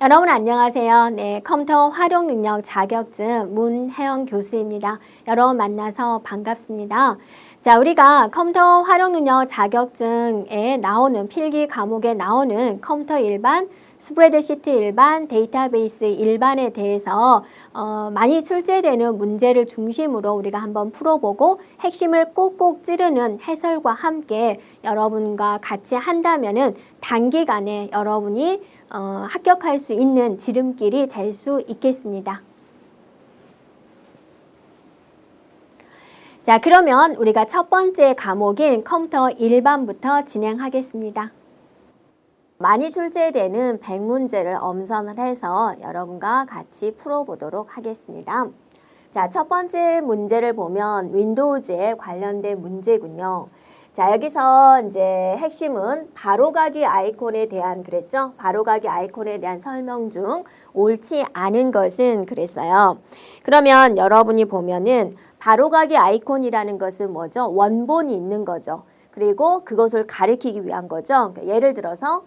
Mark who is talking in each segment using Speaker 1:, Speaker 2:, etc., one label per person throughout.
Speaker 1: 여러분 안녕하세요. 네, 컴퓨터 활용 능력 자격증 문혜영 교수입니다. 여러분 만나서 반갑습니다. 자, 우리가 컴퓨터 활용 능력 자격증에 나오는 필기 과목에 나오는 컴퓨터 일반, 스프레드시트 일반, 데이터베이스 일반에 대해서 많이 출제되는 문제를 중심으로 우리가 한번 풀어보고 핵심을 꼭꼭 찌르는 해설과 함께 여러분과 같이 한다면은 단기간에 여러분이 합격할 수 있는 지름길이 될 수 있겠습니다. 자, 그러면 우리가 첫 번째 과목인 컴퓨터 일반부터 진행하겠습니다. 많이 출제되는 100문제를 엄선을 해서 여러분과 같이 풀어보도록 하겠습니다. 자, 첫 번째 문제를 보면 윈도우즈에 관련된 문제군요. 자, 여기서 이제 핵심은 바로가기 아이콘에 대한 그랬죠? 바로가기 아이콘에 대한 설명 중 옳지 않은 것은 그랬어요. 그러면 여러분이 보면은 바로가기 아이콘이라는 것은 뭐죠? 원본이 있는 거죠. 그리고 그것을 가리키기 위한 거죠. 그러니까 예를 들어서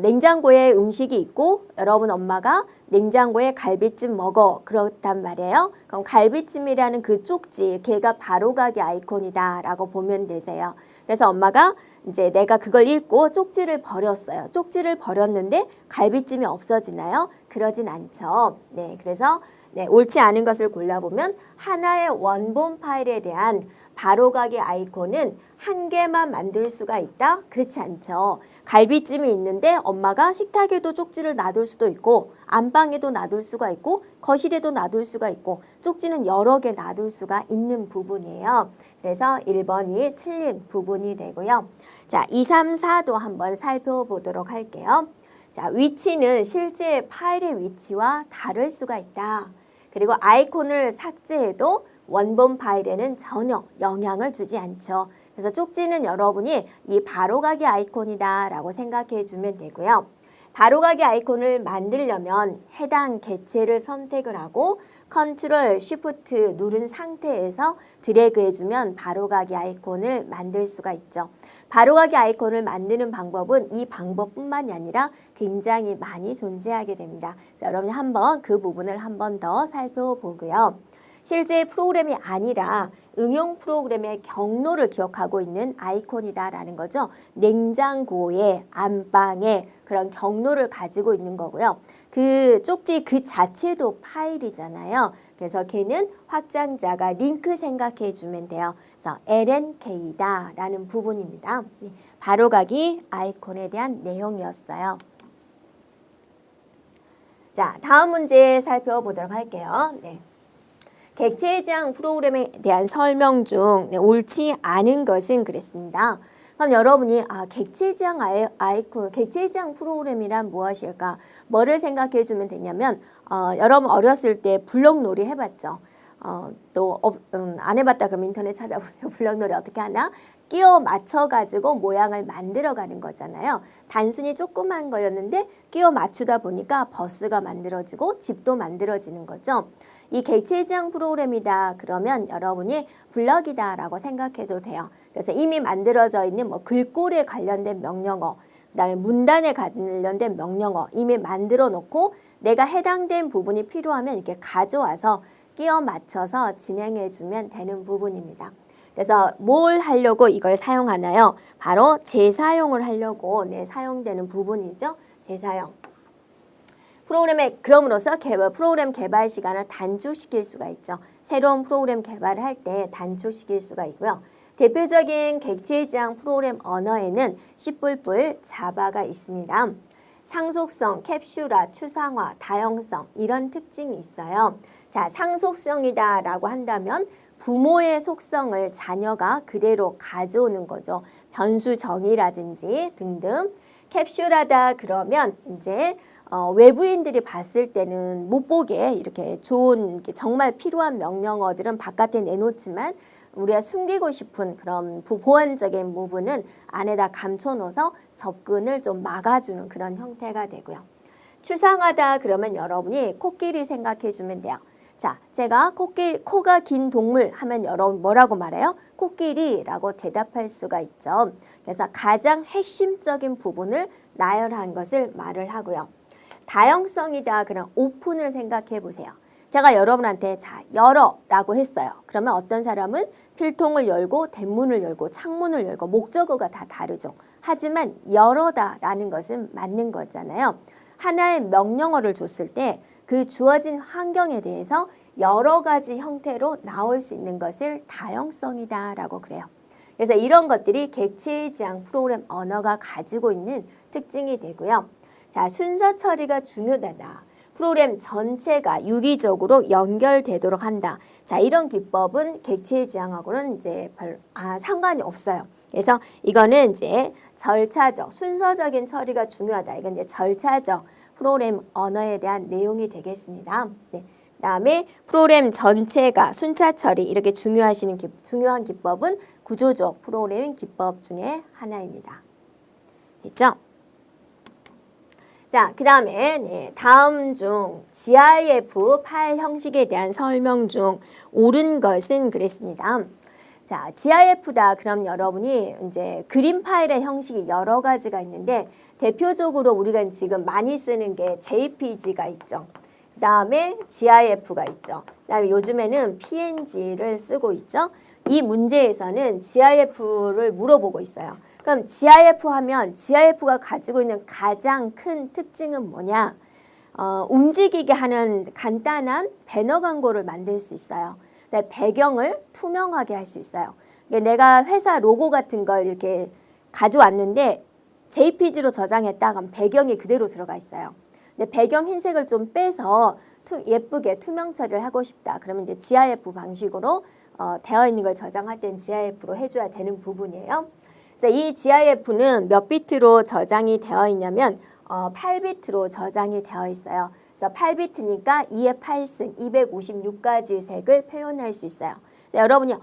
Speaker 1: 냉장고에 음식이 있고 여러분 엄마가 냉장고에 갈비찜 먹어 그렇단 말이에요. 그럼 갈비찜이라는 그 쪽지 걔가 바로가기 아이콘이다 라고 보면 되세요. 그래서 엄마가 이제 내가 그걸 읽고 쪽지를 버렸어요. 쪽지를 버렸는데 갈비찜이 없어지나요? 그러진 않죠. 네, 그래서 옳지 않은 것을 골라보면 하나의 원본 파일에 대한 바로가기 아이콘은 한 개만 만들 수가 있다? 그렇지 않죠. 갈비찜이 있는데 엄마가 식탁에도 쪽지를 놔둘 수도 있고 안방에도 놔둘 수가 있고 거실에도 놔둘 수가 있고 쪽지는 여러 개 놔둘 수가 있는 부분이에요. 그래서 1번이 틀린 부분이 되고요. 자, 2, 3, 4도 한번 살펴보도록 할게요. 자, 위치는 실제 파일의 위치와 다를 수가 있다. 그리고 아이콘을 삭제해도 원본 파일에는 전혀 영향을 주지 않죠. 그래서 쪽지는 여러분이 이 바로가기 아이콘이다 라고 생각해 주면 되고요. 바로가기 아이콘을 만들려면 해당 객체를 선택을 하고 컨트롤 쉬프트 누른 상태에서 드래그 해주면 바로가기 아이콘을 만들 수가 있죠. 바로가기 아이콘을 만드는 방법은 이 방법뿐만이 아니라 굉장히 많이 존재하게 됩니다. 자, 여러분이 한번 그 부분을 한 번 더 살펴보고요. 실제 프로그램이 아니라 응용 프로그램의 경로를 기억하고 있는 아이콘이다라는 거죠. 냉장고에, 안방에 그런 경로를 가지고 있는 거고요. 그 쪽지 그 자체도 파일이잖아요. 그래서 걔는 확장자가 링크 생각해 주면 돼요. 그래서 LNK다 라는 부분입니다. 바로가기 아이콘에 대한 내용이었어요. 자, 다음 문제 살펴보도록 할게요. 객체 지향 프로그램에 대한 설명 중 옳지 않은 것은 그랬습니다. 그럼 여러분이 객체 지향 아이콘, 객체 지향 프로그램이란 무엇일까? 뭐를 생각해 주면 되냐면 여러분 어렸을 때 블록놀이 해봤죠? 안 해봤다 그럼 인터넷 찾아보세요. 블록놀이 어떻게 하나? 끼워 맞춰가지고 모양을 만들어가는 거잖아요. 단순히 조그만 거였는데 끼워 맞추다 보니까 버스가 만들어지고 집도 만들어지는 거죠. 이 객체 지향 프로그램이다 그러면 여러분이 블럭이다 라고 생각해도 돼요. 그래서 이미 만들어져 있는 뭐 글꼴에 관련된 명령어, 그다음에 문단에 관련된 명령어 이미 만들어 놓고 내가 해당된 부분이 필요하면 이렇게 가져와서 끼워 맞춰서 진행해 주면 되는 부분입니다. 그래서 뭘 하려고 이걸 사용하나요? 바로 재사용을 하려고 사용되는 부분이죠. 재사용. 그럼으로써 프로그램 개발 시간을 단축시킬 수가 있죠. 새로운 프로그램 개발을 할 때 단축시킬 수가 있고요. 대표적인 객체 지향 프로그램 언어에는 C++, 자바가 있습니다. 상속성, 캡슐화, 추상화, 다형성 이런 특징이 있어요. 자, 상속성이다 라고 한다면 부모의 속성을 자녀가 그대로 가져오는 거죠. 변수 정의라든지 등등. 캡슐하다 그러면 이제 외부인들이 봤을 때는 못 보게 이렇게 좋은 정말 필요한 명령어들은 바깥에 내놓지만 우리가 숨기고 싶은 그런 보안적인 부분은 안에다 감춰놓아서 접근을 좀 막아주는 그런 형태가 되고요. 추상하다 그러면 여러분이 코끼리 생각해 주면 돼요. 자, 제가 코가 긴 동물 하면 여러분 뭐라고 말해요? 코끼리라고 대답할 수가 있죠. 그래서 가장 핵심적인 부분을 나열한 것을 말을 하고요. 다형성이다. 그럼 오픈을 생각해 보세요. 제가 여러분한테 자 열어라고 했어요. 그러면 어떤 사람은 필통을 열고 대문을 열고 창문을 열고 목적어가 다 다르죠. 하지만 열어다라는 것은 맞는 거잖아요. 하나의 명령어를 줬을 때 그 주어진 환경에 대해서 여러 가지 형태로 나올 수 있는 것을 다형성이다라고 그래요. 그래서 이런 것들이 객체의 지향 프로그램 언어가 가지고 있는 특징이 되고요. 자, 순서 처리가 중요하다. 프로그램 전체가 유기적으로 연결되도록 한다. 자, 이런 기법은 객체의 지향하고는 이제 상관이 없어요. 그래서 이거는 이제 절차적, 순서적인 처리가 중요하다. 이건 이제 절차적 프로그램 언어에 대한 내용이 되겠습니다. 네. 그다음에 프로그램 전체가 순차 처리 이렇게 중요한 기법은 구조적 프로그래밍 기법 중에 하나입니다. 됐죠? 자, 그 다음에 다음 중 GIF 파일 형식에 대한 설명 중 옳은 것은 그랬습니다. 자, GIF다. 그럼 여러분이 이제 그림 파일의 형식이 여러 가지가 있는데 대표적으로 우리가 지금 많이 쓰는 게 JPG가 있죠. 그 다음에 GIF가 있죠. 그 다음에 요즘에는 PNG를 쓰고 있죠. 이 문제에서는 GIF를 물어보고 있어요. 그럼 GIF 하면 GIF가 가지고 있는 가장 큰 특징은 뭐냐? 움직이게 하는 간단한 배너 광고를 만들 수 있어요. 배경을 투명하게 할 수 있어요. 내가 회사 로고 같은 걸 이렇게 가져왔는데 JPG로 저장했다 그럼 배경이 그대로 들어가 있어요. 근데 배경 흰색을 좀 빼서 예쁘게 투명 처리를 하고 싶다. 그러면 이제 GIF 방식으로 되어 있는 걸 저장할 때는 GIF로 해줘야 되는 부분이에요. 그래서 이 GIF는 몇 비트로 저장이 되어 있냐면 8비트로 저장이 되어 있어요. 그래서 8비트니까 2의 8승 256가지 색을 표현할 수 있어요. 여러분이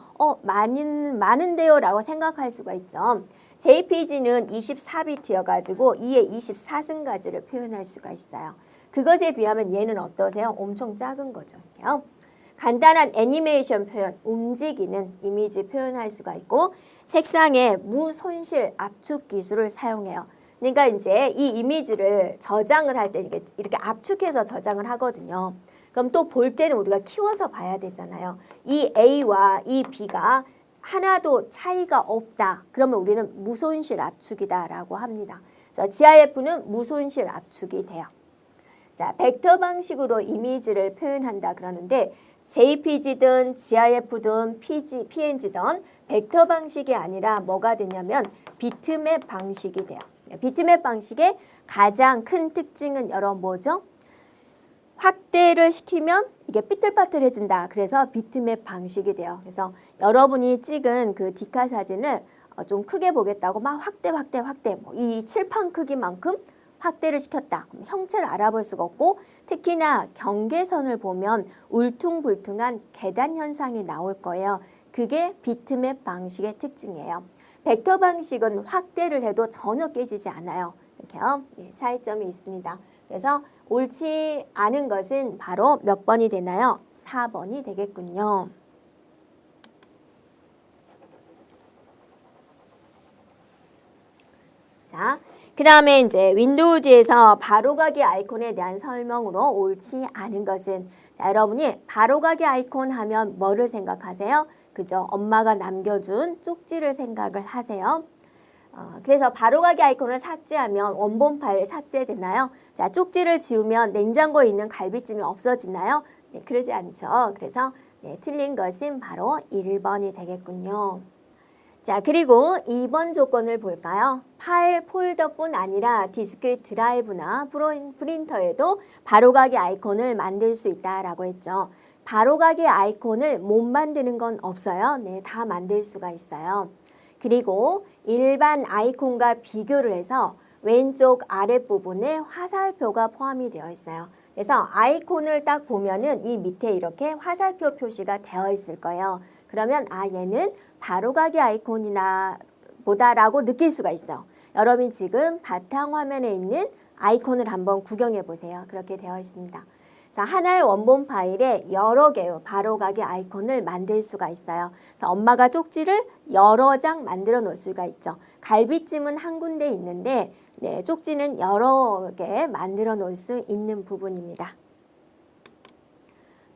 Speaker 1: 많은데요 라고 생각할 수가 있죠. JPG는 24비트여가지고 2의 24승가지를 표현할 수가 있어요. 그것에 비하면 얘는 어떠세요? 엄청 작은 거죠. 간단한 애니메이션 표현, 움직이는 이미지 표현할 수가 있고 색상의 무손실 압축 기술을 사용해요. 그러니까 이제 이 이미지를 저장을 할 때 이렇게 압축해서 저장을 하거든요. 그럼 또 볼 때는 우리가 키워서 봐야 되잖아요. 이 A와 이 B가 하나도 차이가 없다. 그러면 우리는 무손실 압축이다라고 합니다. 그래서 GIF는 무손실 압축이 돼요. 자, 벡터 방식으로 이미지를 표현한다 그러는데 JPG든 GIF든 PNG든 벡터 방식이 아니라 뭐가 되냐면 비트맵 방식이 돼요. 비트맵 방식의 가장 큰 특징은 여러분 뭐죠? 확대를 시키면 이게 삐뚤빠뚤해진다. 그래서 비트맵 방식이 돼요. 그래서 여러분이 찍은 그 디카 사진을 좀 크게 보겠다고 막 확대 이 칠판 크기만큼 확대를 시켰다. 그럼 형체를 알아볼 수가 없고 특히나 경계선을 보면 울퉁불퉁한 계단 현상이 나올 거예요. 그게 비트맵 방식의 특징이에요. 벡터 방식은 확대를 해도 전혀 깨지지 않아요. 이렇게요. 차이점이 있습니다. 그래서 옳지 않은 것은 바로 몇 번이 되나요? 4번이 되겠군요. 자, 그 다음에 이제 윈도우즈에서 바로가기 아이콘에 대한 설명으로 옳지 않은 것은 자, 여러분이 바로가기 아이콘 하면 뭐를 생각하세요? 그죠? 엄마가 남겨준 쪽지를 생각을 하세요. 그래서 바로가기 아이콘을 삭제하면 원본 파일 삭제되나요? 자, 쪽지를 지우면 냉장고에 있는 갈비찜이 없어지나요? 네, 그러지 않죠. 그래서 틀린 것은 바로 1번이 되겠군요. 자, 그리고 2번 조건을 볼까요? 파일 폴더뿐 아니라 디스크 드라이브나 프린터에도 바로가기 아이콘을 만들 수 있다라고 했죠. 바로가기 아이콘을 못 만드는 건 없어요. 네, 다 만들 수가 있어요. 그리고 일반 아이콘과 비교를 해서 왼쪽 아랫부분에 화살표가 포함이 되어 있어요. 그래서 아이콘을 딱 보면은 이 밑에 이렇게 화살표 표시가 되어 있을 거예요. 그러면 얘는 바로가기 아이콘이나 보다라고 느낄 수가 있어. 여러분 지금 바탕화면에 있는 아이콘을 한번 구경해 보세요. 그렇게 되어 있습니다. 자, 하나의 원본 파일에 여러 개의 바로가기 아이콘을 만들 수가 있어요. 그래서 엄마가 쪽지를 여러 장 만들어 놓을 수가 있죠. 갈비찜은 한 군데 있는데 네, 쪽지는 여러 개 만들어 놓을 수 있는 부분입니다.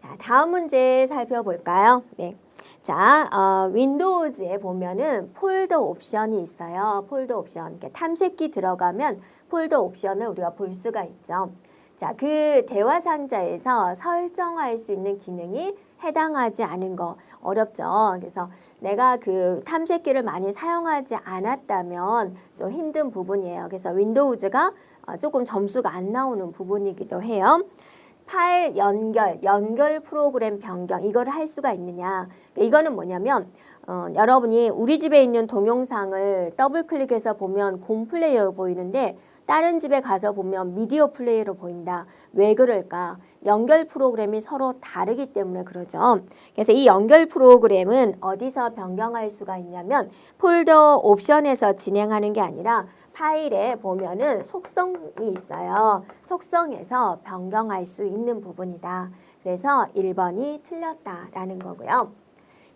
Speaker 1: 자, 다음 문제 살펴볼까요? 네. 자, 윈도우즈에 보면은 폴더 옵션이 있어요. 폴더 옵션. 탐색기 들어가면 폴더 옵션을 우리가 볼 수가 있죠. 자, 그 대화 상자에서 설정할 수 있는 기능이 해당하지 않은 거 어렵죠. 그래서 내가 그 탐색기를 많이 사용하지 않았다면 좀 힘든 부분이에요. 그래서 윈도우즈가 조금 점수가 안 나오는 부분이기도 해요. 파일 연결 프로그램 변경 이거를 할 수가 있느냐. 이거는 뭐냐면 여러분이 우리 집에 있는 동영상을 더블 클릭해서 보면 공 플레이어로 보이는데 다른 집에 가서 보면 미디어 플레이어로 보인다. 왜 그럴까? 연결 프로그램이 서로 다르기 때문에 그러죠. 그래서 이 연결 프로그램은 어디서 변경할 수가 있냐면 폴더 옵션에서 진행하는 게 아니라 파일에 보면은 속성이 있어요. 속성에서 변경할 수 있는 부분이다. 그래서 1번이 틀렸다라는 거고요.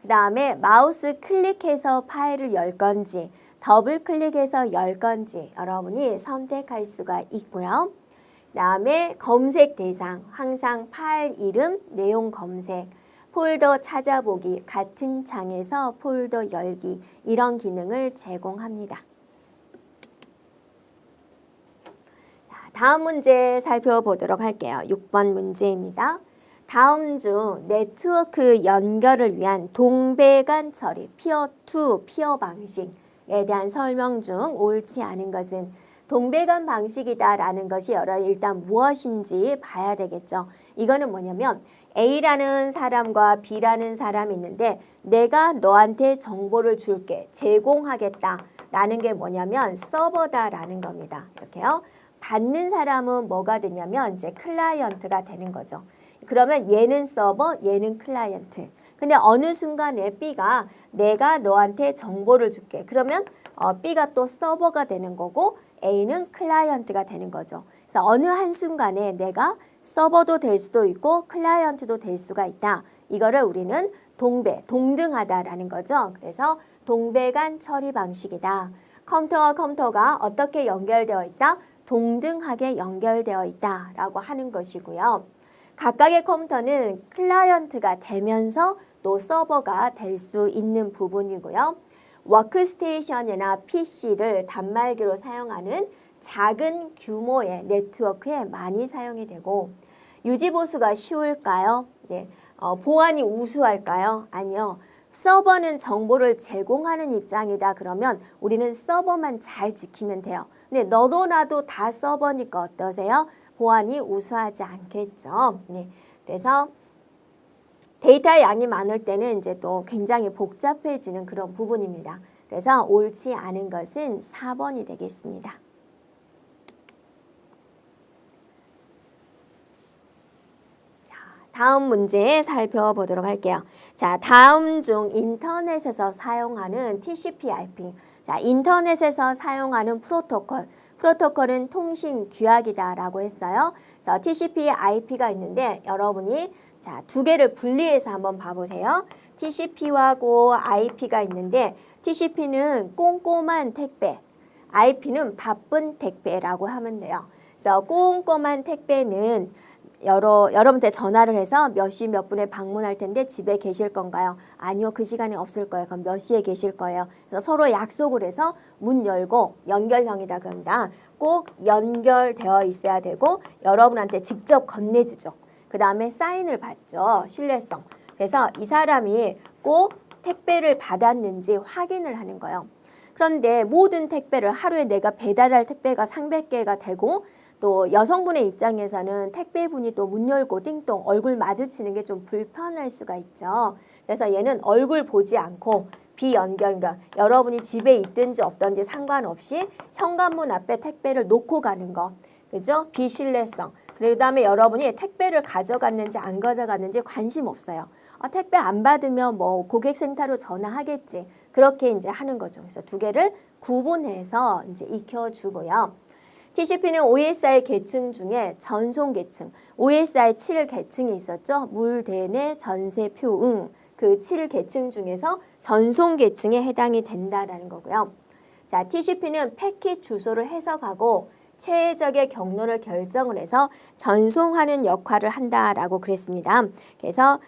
Speaker 1: 그 다음에 마우스 클릭해서 파일을 열 건지 더블 클릭해서 열 건지 여러분이 선택할 수가 있고요. 그 다음에 검색 대상, 항상 파일 이름, 내용 검색, 폴더 찾아보기, 같은 창에서 폴더 열기 이런 기능을 제공합니다. 다음 문제 살펴보도록 할게요. 6번 문제입니다. 다음 중 네트워크 연결을 위한 동배간 처리, 피어 투 피어 방식에 대한 설명 중 옳지 않은 것은 동배간 방식이다라는 것이 일단 무엇인지 봐야 되겠죠. 이거는 뭐냐면 A라는 사람과 B라는 사람이 있는데 내가 너한테 정보를 줄게, 제공하겠다라는 게 뭐냐면 서버다라는 겁니다. 이렇게요. 받는 사람은 뭐가 되냐면 이제 클라이언트가 되는 거죠. 그러면 얘는 서버, 얘는 클라이언트. 근데 어느 순간에 B가 내가 너한테 정보를 줄게. 그러면 B가 또 서버가 되는 거고 A는 클라이언트가 되는 거죠. 그래서 어느 한순간에 내가 서버도 될 수도 있고 클라이언트도 될 수가 있다. 이거를 우리는 동등하다라는 거죠. 그래서 동배간 처리 방식이다. 컴퓨터와 컴퓨터가 어떻게 연결되어 있다? 동등하게 연결되어 있다라고 하는 것이고요. 각각의 컴퓨터는 클라이언트가 되면서 또 서버가 될 수 있는 부분이고요. 워크스테이션이나 PC를 단말기로 사용하는 작은 규모의 네트워크에 많이 사용이 되고 유지보수가 쉬울까요? 네. 보안이 우수할까요? 아니요. 서버는 정보를 제공하는 입장이다 그러면 우리는 서버만 잘 지키면 돼요. 근데 너도 나도 다 서버니까 어떠세요? 보안이 우수하지 않겠죠. 네. 그래서 데이터의 양이 많을 때는 이제 또 굉장히 복잡해지는 그런 부분입니다. 그래서 옳지 않은 것은 4번이 되겠습니다. 다음 문제 살펴보도록 할게요. 자, 다음 중 인터넷에서 사용하는 TCP/IP. 자, 인터넷에서 사용하는 프로토콜은 통신 규약이다라고 했어요. 그래서 TCP/IP가 있는데 여러분이 자, 두 개를 분리해서 한번 봐보세요. TCP하고 IP가 있는데 TCP는 꼼꼼한 택배, IP는 바쁜 택배라고 하면 돼요. 그래서 꼼꼼한 택배는 여러분한테 전화를 해서 몇 시 몇 분에 방문할 텐데 집에 계실 건가요? 아니요, 그 시간에 없을 거예요. 그럼 몇 시에 계실 거예요? 그래서 서로 약속을 해서 문 열고 연결형이다 그런다. 꼭 연결되어 있어야 되고 여러분한테 직접 건네주죠. 그 다음에 사인을 받죠. 신뢰성. 그래서 이 사람이 꼭 택배를 받았는지 확인을 하는 거예요. 그런데 모든 택배를 하루에 내가 배달할 택배가 300개가 되고 또 여성분의 입장에서는 택배분이 또 문 열고 띵동 얼굴 마주치는 게 좀 불편할 수가 있죠. 그래서 얘는 얼굴 보지 않고 비연결, 그러니까 여러분이 집에 있든지 없든지 상관없이 현관문 앞에 택배를 놓고 가는 거. 그죠? 비신뢰성. 그 다음에 여러분이 택배를 가져갔는지 안 가져갔는지 관심 없어요. 택배 안 받으면 뭐 고객센터로 전화하겠지. 그렇게 이제 하는 거죠. 그래서 두 개를 구분해서 이제 익혀주고요. TCP는 OSI 계층 중에 전송 계층, OSI 7계층이 있었죠. 물, 대내, 전세, 표응 그 7계층 중에서 전송 계층에 해당이 된다라는 거고요. 자, TCP는 패킷 주소를 해석하고 최적의 경로를 결정을 해서 전송하는 역할을 한다라고 그랬습니다. 그래서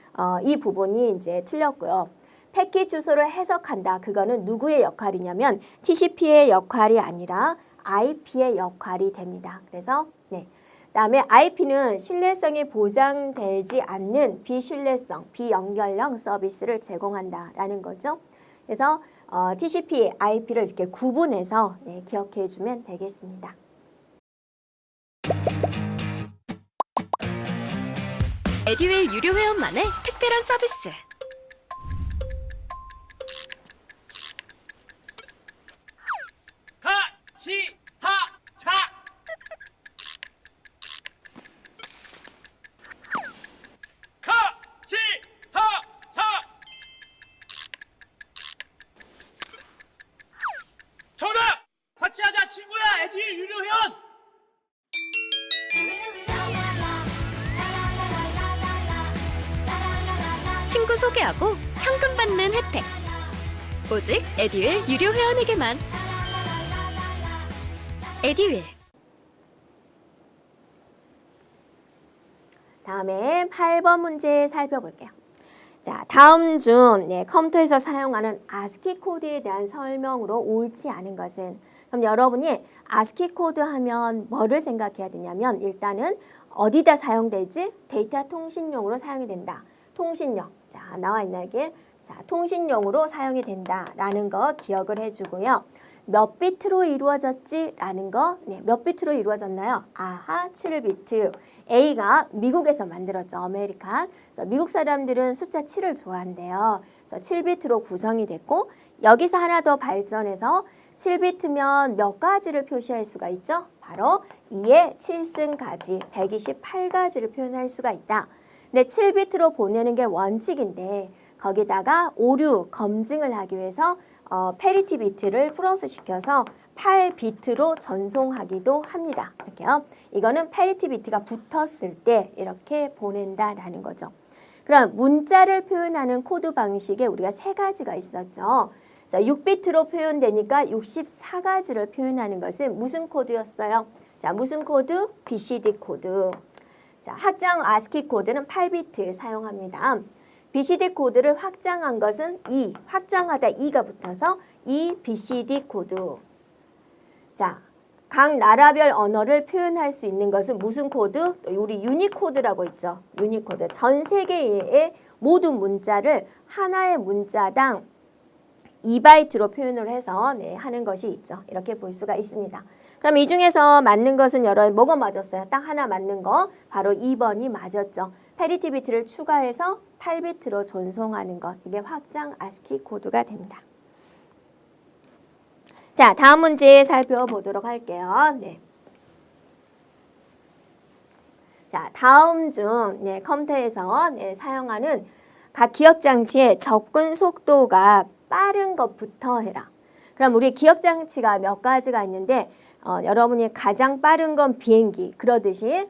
Speaker 1: 이 부분이 이제 틀렸고요. 패킷 주소를 해석한다. 그거는 누구의 역할이냐면 TCP의 역할이 아니라 IP의 역할이 됩니다. 그래서 그다음에 IP는 신뢰성이 보장되지 않는 비신뢰성, 비연결형 서비스를 제공한다라는 거죠. 그래서 TCP, IP를 이렇게 구분해서 기억해 주면 되겠습니다.
Speaker 2: 에듀윌 유료 회원만의 특별한 서비스.
Speaker 3: 하치하차 하치하차 정답! 같이 하자 친구야 에듀윌 유료 회원!
Speaker 2: 친구 소개하고 현금 받는 혜택. 오직 에듀윌 유료 회원에게만. 에듀윌.
Speaker 1: 다음에 8번 문제 살펴볼게요. 자, 다음 중 컴퓨터에서 사용하는 ASCII 코드에 대한 설명으로 옳지 않은 것은? 그럼 여러분이 ASCII 코드 하면 뭐를 생각해야 되냐면 일단은 어디다 사용되지? 데이터 통신용으로 사용이 된다. 통신용. 자, 나와 있나 이게? 자, 통신용으로 사용이 된다라는 거 기억을 해주고요. 몇 비트로 이루어졌지? 라는 거. 몇 비트로 이루어졌나요? 아하, 7비트. A가 미국에서 만들었죠. 아메리카. 그래서 미국 사람들은 숫자 7을 좋아한대요. 그래서 7비트로 구성이 됐고 여기서 하나 더 발전해서 7비트면 몇 가지를 표시할 수가 있죠? 바로 2의 7승가지, 128가지를 표현할 수가 있다. 근데 7비트로 보내는 게 원칙인데 거기다가 오류 검증을 하기 위해서 패리티 비트를 플러스 시켜서 8비트로 전송하기도 합니다. 이렇게요. 이거는 패리티 비트가 붙었을 때 이렇게 보낸다라는 거죠. 그럼 문자를 표현하는 코드 방식에 우리가 세 가지가 있었죠. 자, 6비트로 표현되니까 64가지를 표현하는 것은 무슨 코드였어요? 자, 무슨 코드? BCD 코드. 자, 확장 ASCII 코드는 8비트 사용합니다. BCD 코드를 확장한 것은 2, 확장하다 2가 붙어서 2 BCD 코드. 자, 각 나라별 언어를 표현할 수 있는 것은 무슨 코드? 우리 유니코드라고 있죠. 유니코드. 전 세계의 모든 문자를 하나의 문자당 2바이트로 표현을 해서 하는 것이 있죠. 이렇게 볼 수가 있습니다. 그럼 이 중에서 맞는 것은 뭐가 맞았어요? 딱 하나 맞는 거 바로 2번이 맞았죠. 패리티 비트를 추가해서 8비트로 전송하는 것. 이게 확장 ASCII 코드가 됩니다. 자, 다음 문제 살펴보도록 할게요. 자, 다음 중 컴퓨터에서 사용하는 각 기억장치의 접근 속도가 빠른 것부터 해라. 그럼 우리 기억장치가 몇 가지가 있는데 여러분이 가장 빠른 건 비행기 그러듯이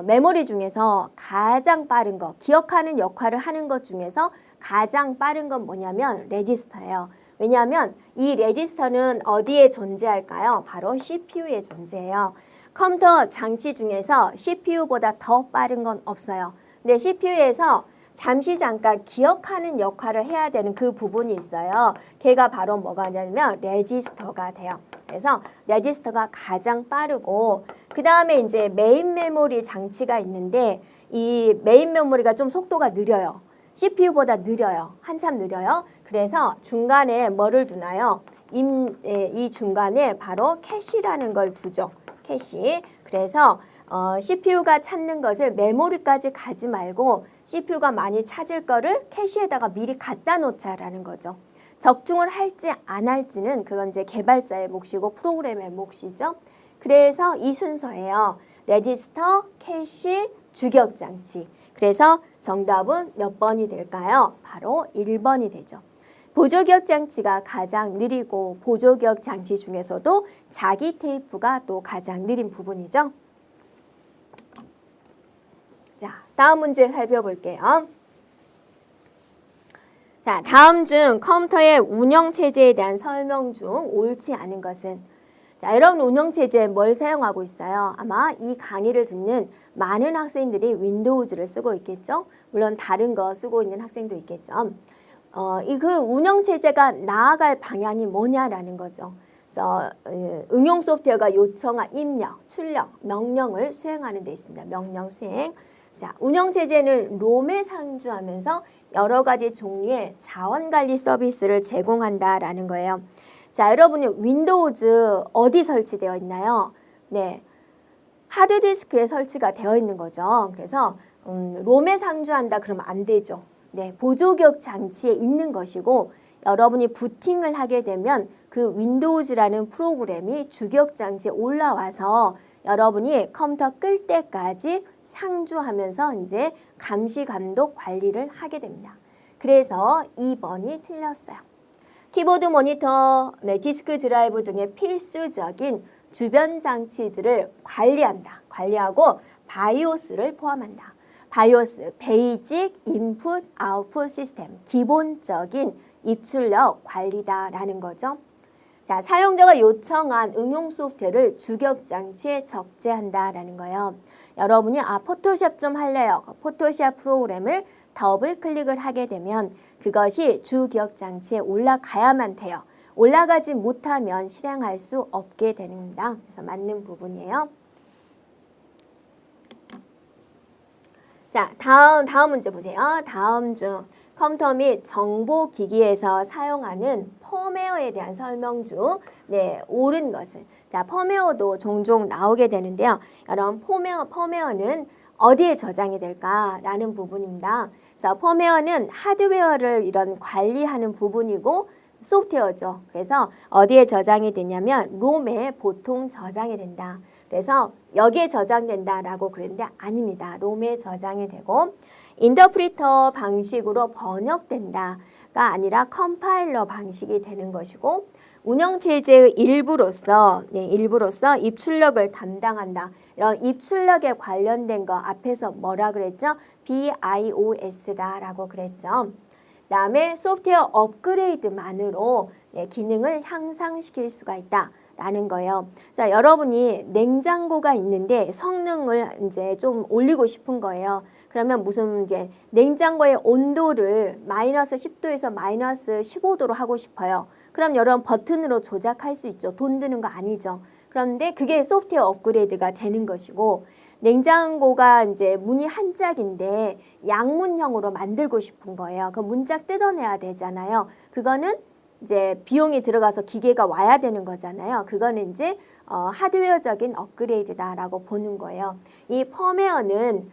Speaker 1: 메모리 중에서 가장 빠른 거 기억하는 역할을 하는 것 중에서 가장 빠른 건 뭐냐면 레지스터예요. 왜냐하면 이 레지스터는 어디에 존재할까요? 바로 CPU에 존재해요. 컴퓨터 장치 중에서 CPU보다 더 빠른 건 없어요. 근데 CPU에서 잠깐 기억하는 역할을 해야 되는 그 부분이 있어요. 걔가 바로 뭐가 되냐면 레지스터가 돼요. 그래서 레지스터가 가장 빠르고 그 다음에 이제 메인 메모리 장치가 있는데 이 메인 메모리가 좀 속도가 느려요. CPU보다 느려요. 한참 느려요. 그래서 중간에 뭐를 두나요? 이 중간에 바로 캐시라는 걸 두죠. 캐시. 그래서 CPU가 찾는 것을 메모리까지 가지 말고 CPU가 많이 찾을 거를 캐시에다가 미리 갖다 놓자라는 거죠. 적중을 할지 안 할지는 그건 이제 개발자의 몫이고 프로그램의 몫이죠. 그래서 이 순서예요. 레지스터, 캐시, 주격장치. 그래서 정답은 몇 번이 될까요? 바로 1번이 되죠. 보조기억 장치가 가장 느리고 보조기억 장치 중에서도 자기 테이프가 또 가장 느린 부분이죠. 자, 다음 문제 살펴볼게요. 자, 다음 중 컴퓨터의 운영체제에 대한 설명 중 옳지 않은 것은? 자, 여러분 운영체제에 뭘 사용하고 있어요? 아마 이 강의를 듣는 많은 학생들이 윈도우즈를 쓰고 있겠죠? 물론 다른 거 쓰고 있는 학생도 있겠죠. 그 운영체제가 나아갈 방향이 뭐냐라는 거죠. 그래서 응용 소프트웨어가 요청한 입력, 출력, 명령을 수행하는 데 있습니다. 명령 수행. 자, 운영체제는 롬에 상주하면서 여러 가지 종류의 자원관리 서비스를 제공한다라는 거예요. 자, 여러분이 윈도우즈 어디 설치되어 있나요? 네, 하드디스크에 설치가 되어 있는 거죠. 그래서 롬에 상주한다 그러면 안 되죠. 네, 보조기억 장치에 있는 것이고 여러분이 부팅을 하게 되면 그 윈도우즈라는 프로그램이 주기억 장치에 올라와서 여러분이 컴퓨터 끌 때까지 상주하면서 이제 감시, 감독, 관리를 하게 됩니다. 그래서 2번이 틀렸어요. 키보드 모니터, 네, 디스크 드라이브 등의 필수적인 주변 장치들을 관리한다. 관리하고 바이오스를 포함한다. 바이오스, 베이직 인풋 아웃풋 시스템, 기본적인 입출력 관리다라는 거죠. 자, 사용자가 요청한 응용 소프트웨어를 주기억 장치에 적재한다라는 거예요. 여러분이 포토샵 좀 할래요. 포토샵 프로그램을 더블 클릭을 하게 되면 그것이 주기억 장치에 올라가야만 돼요. 올라가지 못하면 실행할 수 없게 됩니다. 그래서 맞는 부분이에요. 자, 다음 문제 보세요. 다음 중 컴퓨터 및 정보기기에서 사용하는 펌웨어에 대한 설명 중 네, 옳은 것은? 자, 펌웨어도 종종 나오게 되는데요. 여러분, 펌웨어는 어디에 저장이 될까라는 부분입니다. 그래서 펌웨어는 하드웨어를 이런 관리하는 부분이고 소프트웨어죠. 그래서 어디에 저장이 되냐면 롬에 보통 저장이 된다. 그래서 여기에 저장된다라고 그랬는데 아닙니다. 롬에 저장이 되고 인터프리터 방식으로 번역된다가 아니라 컴파일러 방식이 되는 것이고 운영체제의 일부로서 입출력을 담당한다. 이런 입출력에 관련된 거 앞에서 뭐라 그랬죠? BIOS다라고 그랬죠. 그다음에 소프트웨어 업그레이드만으로 기능을 향상시킬 수가 있다라는 거예요. 자, 여러분이 냉장고가 있는데 성능을 이제 좀 올리고 싶은 거예요. 그러면 무슨 이제 냉장고의 온도를 마이너스 10도에서 마이너스 15도로 하고 싶어요. 그럼 여러분 버튼으로 조작할 수 있죠. 돈 드는 거 아니죠. 그런데 그게 소프트웨어 업그레이드가 되는 것이고 냉장고가 이제 문이 한 짝인데 양문형으로 만들고 싶은 거예요. 그 문짝 뜯어내야 되잖아요. 그거는 이제 비용이 들어가서 기계가 와야 되는 거잖아요. 그거는 이제 하드웨어적인 업그레이드다라고 보는 거예요. 이 펌웨어는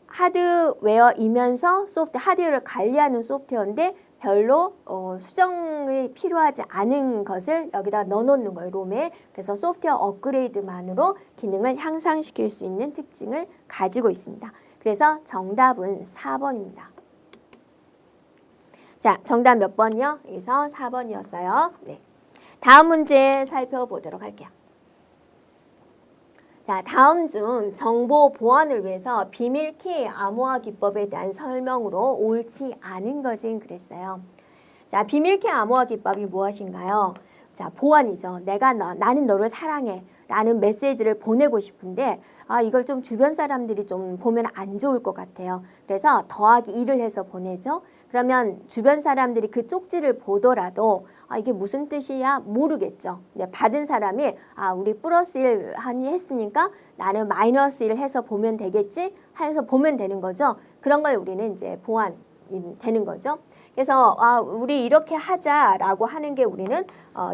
Speaker 1: 하드웨어이면서 하드웨어를 관리하는 소프트웨어인데 별로 수정이 필요하지 않은 것을 여기다 넣어놓는 거예요. 롬에. 그래서 소프트웨어 업그레이드만으로 기능을 향상시킬 수 있는 특징을 가지고 있습니다. 그래서 정답은 4번입니다. 자, 정답 몇 번이요? 여기서 4번이었어요. 네. 다음 문제 살펴보도록 할게요. 자, 다음 중 정보 보안을 위해서 비밀키 암호화 기법에 대한 설명으로 옳지 않은 것은 그랬어요. 자, 비밀키 암호화 기법이 무엇인가요? 자, 보안이죠. 나는 너를 사랑해 라는 메시지를 보내고 싶은데 이걸 좀 주변 사람들이 좀 보면 안 좋을 것 같아요. 그래서 더하기 1을 해서 보내죠. 그러면 주변 사람들이 그 쪽지를 보더라도 이게 무슨 뜻이야? 모르겠죠. 근데 받은 사람이 우리 플러스 1 하니 했으니까 나는 마이너스 1 해서 보면 되겠지? 해서 보면 되는 거죠. 그런 걸 우리는 이제 보안이 되는 거죠. 그래서 우리 이렇게 하자라고 하는 게 우리는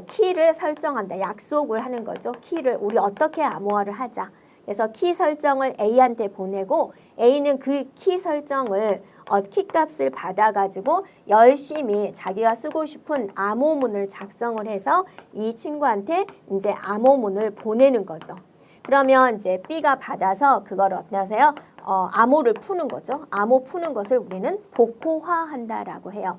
Speaker 1: 키를 설정한다. 약속을 하는 거죠. 키를 우리 어떻게 암호화를 하자. 그래서 키 설정을 A한테 보내고 A는 그 키 설정을 키 값을 받아가지고 열심히 자기가 쓰고 싶은 암호문을 작성을 해서 이 친구한테 이제 암호문을 보내는 거죠. 그러면 이제 B가 받아서 그걸 어떻게 하세요? 암호를 푸는 거죠. 암호 푸는 것을 우리는 복호화한다라고 해요.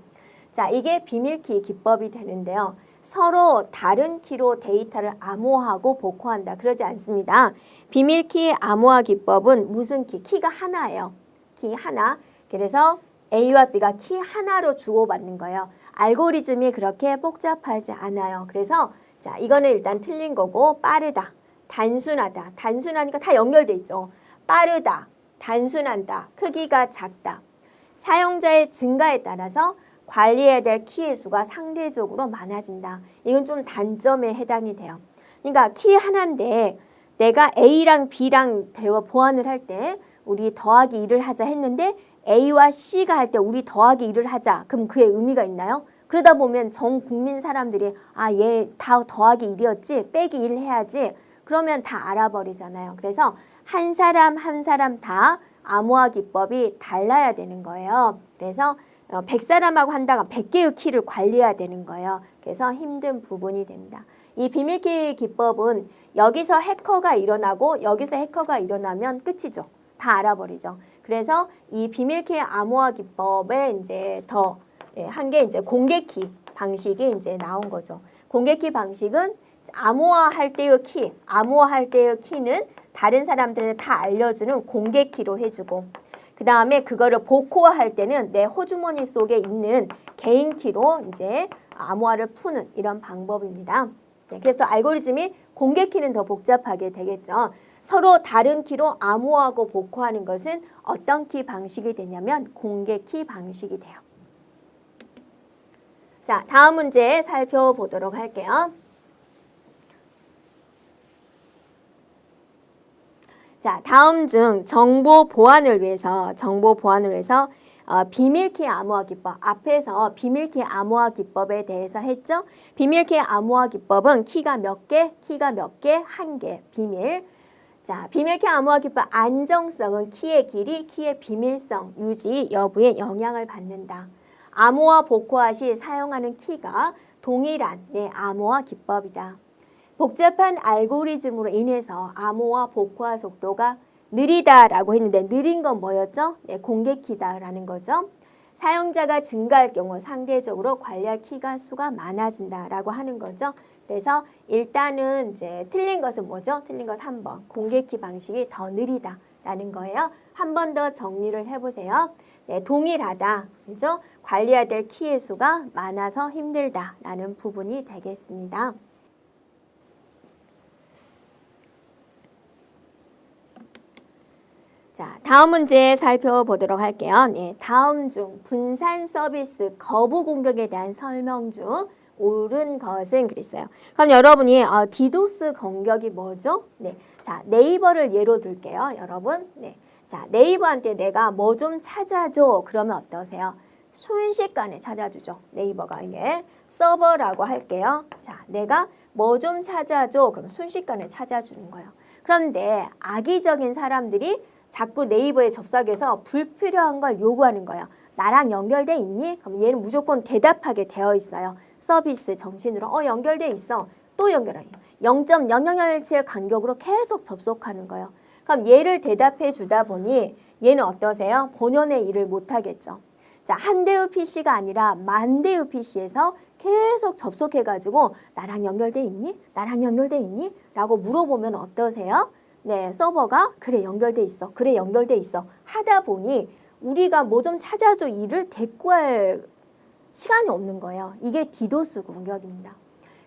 Speaker 1: 자, 이게 비밀키 기법이 되는데요. 서로 다른 키로 데이터를 암호화하고 복호한다. 그러지 않습니다. 비밀키 암호화 기법은 무슨 키? 키가 하나예요. 키 하나. 그래서 A와 B가 키 하나로 주고받는 거예요. 알고리즘이 그렇게 복잡하지 않아요. 그래서 자, 이거는 일단 틀린 거고 빠르다, 단순하다. 단순하니까 다 연결돼 있죠. 빠르다, 단순하다, 크기가 작다. 사용자의 증가에 따라서 관리해야 될 키의 수가 상대적으로 많아진다. 이건 좀 단점에 해당이 돼요. 그러니까 키 하나인데 내가 A랑 B랑 대화 보완을 할 때 우리 더하기 2를 하자 했는데 A와 C가 할 때 우리 더하기 2를 하자. 그럼 그의 의미가 있나요? 그러다 보면 전 국민 사람들이 아, 얘 다 더하기 1이었지 빼기 1 해야지. 그러면 다 알아버리잖아요. 그래서 한 사람 한 사람 다 암호화 기법이 달라야 되는 거예요. 그래서 100사람하고 한다가 100개의 키를 관리해야 되는 거예요. 그래서 힘든 부분이 됩니다. 이 비밀키 기법은 여기서 해커가 일어나고 여기서 해커가 일어나면 끝이죠. 다 알아버리죠. 그래서 이 비밀키 암호화 기법에 이제 더 한 게 이제 공개키 방식이 이제 나온 거죠. 공개키 방식은 암호화할 때의 키, 암호화할 때의 키는 다른 사람들한테 다 알려주는 공개키로 해주고 그 다음에 그거를 복호화할 때는 내 호주머니 속에 있는 개인 키로 이제 암호화를 푸는 이런 방법입니다. 네, 그래서 알고리즘이 공개키는 더 복잡하게 되겠죠. 서로 다른 키로 암호화하고 복호하는 것은 어떤 키 방식이 되냐면 공개키 방식이 돼요. 자, 다음 문제 살펴보도록 할게요. 자, 다음 중 정보 보안을 위해서 비밀키 암호화 기법 앞에서 비밀키 암호화 기법에 대해서 했죠. 비밀키 암호화 기법은 키가 몇 개? 한 개. 비밀. 자, 비밀키 암호화 기법 안정성은 키의 길이, 키의 비밀성, 유지 여부에 영향을 받는다. 암호화 복호화 시 사용하는 키가 동일한 암호화 기법이다. 복잡한 알고리즘으로 인해서 암호화 복호화 속도가 느리다라고 했는데 느린 건 뭐였죠? 네, 공개키다라는 거죠. 사용자가 증가할 경우 상대적으로 관리할 키가 수가 많아진다라고 하는 거죠. 그래서 일단은 이제 틀린 것은 뭐죠? 틀린 것 3번. 공개키 방식이 더 느리다라는 거예요. 한 번 더 정리를 해보세요. 네, 동일하다. 그죠? 관리해야 될 키의 수가 많아서 힘들다라는 부분이 되겠습니다. 자, 다음 문제 살펴보도록 할게요. 네, 다음 중 분산 서비스 거부 공격에 대한 설명 중 옳은 것은 그랬어요. 그럼 여러분이 디도스 공격이 뭐죠? 네, 자 네이버를 예로 들게요, 여러분. 네, 자 네이버한테 내가 뭐 좀 찾아줘. 그러면 어떠세요? 순식간에 찾아주죠. 네이버가 이게 서버라고 할게요. 자, 내가 뭐 좀 찾아줘. 그럼 순식간에 찾아주는 거예요. 그런데 악의적인 사람들이 자꾸 네이버에 접속해서 불필요한 걸 요구하는 거예요. 나랑 연결돼 있니? 그럼 얘는 무조건 대답하게 되어 있어요. 서비스 정신으로 연결돼 있어. 또 연결해요. 0.0017 간격으로 계속 접속하는 거예요. 그럼 얘를 대답해 주다 보니 얘는 어떠세요? 본연의 일을 못하겠죠. 자, 한 대의 PC가 아니라 만 대의 PC에서 계속 접속해가지고 나랑 연결돼 있니? 나랑 연결돼 있니? 라고 물어보면 어떠세요? 네, 서버가 그래 연결돼 있어. 그래 연결돼 있어. 하다 보니 우리가 뭐 좀 찾아줘 일을 대꾸할 시간이 없는 거예요. 이게 디도스 공격입니다.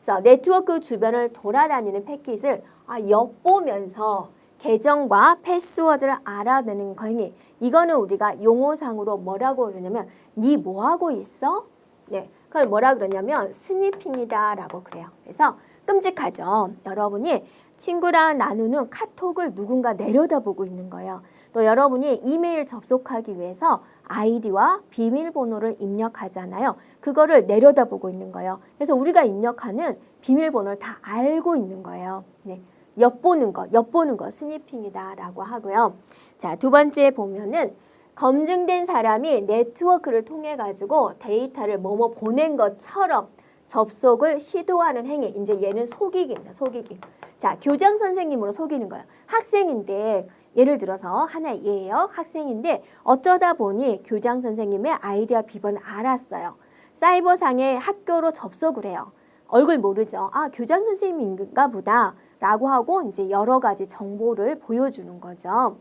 Speaker 1: 그래서 네트워크 주변을 돌아다니는 패킷을 엿보면서 계정과 패스워드를 알아내는 거니 이거는 우리가 용어상으로 뭐라고 그러냐면 니 뭐 하고 있어? 네, 그걸 뭐라 그러냐면 스니핑이다 라고 그래요. 그래서 끔찍하죠. 여러분이 친구랑 나누는 카톡을 누군가 내려다보고 있는 거예요. 또 여러분이 이메일 접속하기 위해서 아이디와 비밀번호를 입력하잖아요. 그거를 내려다보고 있는 거예요. 그래서 우리가 입력하는 비밀번호를 다 알고 있는 거예요. 네, 엿보는 거 스니핑이다라고 하고요. 자, 두 번째 보면은 검증된 사람이 네트워크를 통해 가지고 데이터를 뭐뭐 보낸 것처럼 접속을 시도하는 행위. 이제 얘는 속이기입니다. 속이기. 자, 교장 선생님으로 속이는 거예요. 학생인데 예를 들어서 하나의 예예요. 학생인데 어쩌다 보니 교장 선생님의 아이디와 비번을 알았어요. 사이버상에 학교로 접속을 해요. 얼굴 모르죠. 아, 교장 선생님인가 보다 라고 하고 이제 여러 가지 정보를 보여주는 거죠.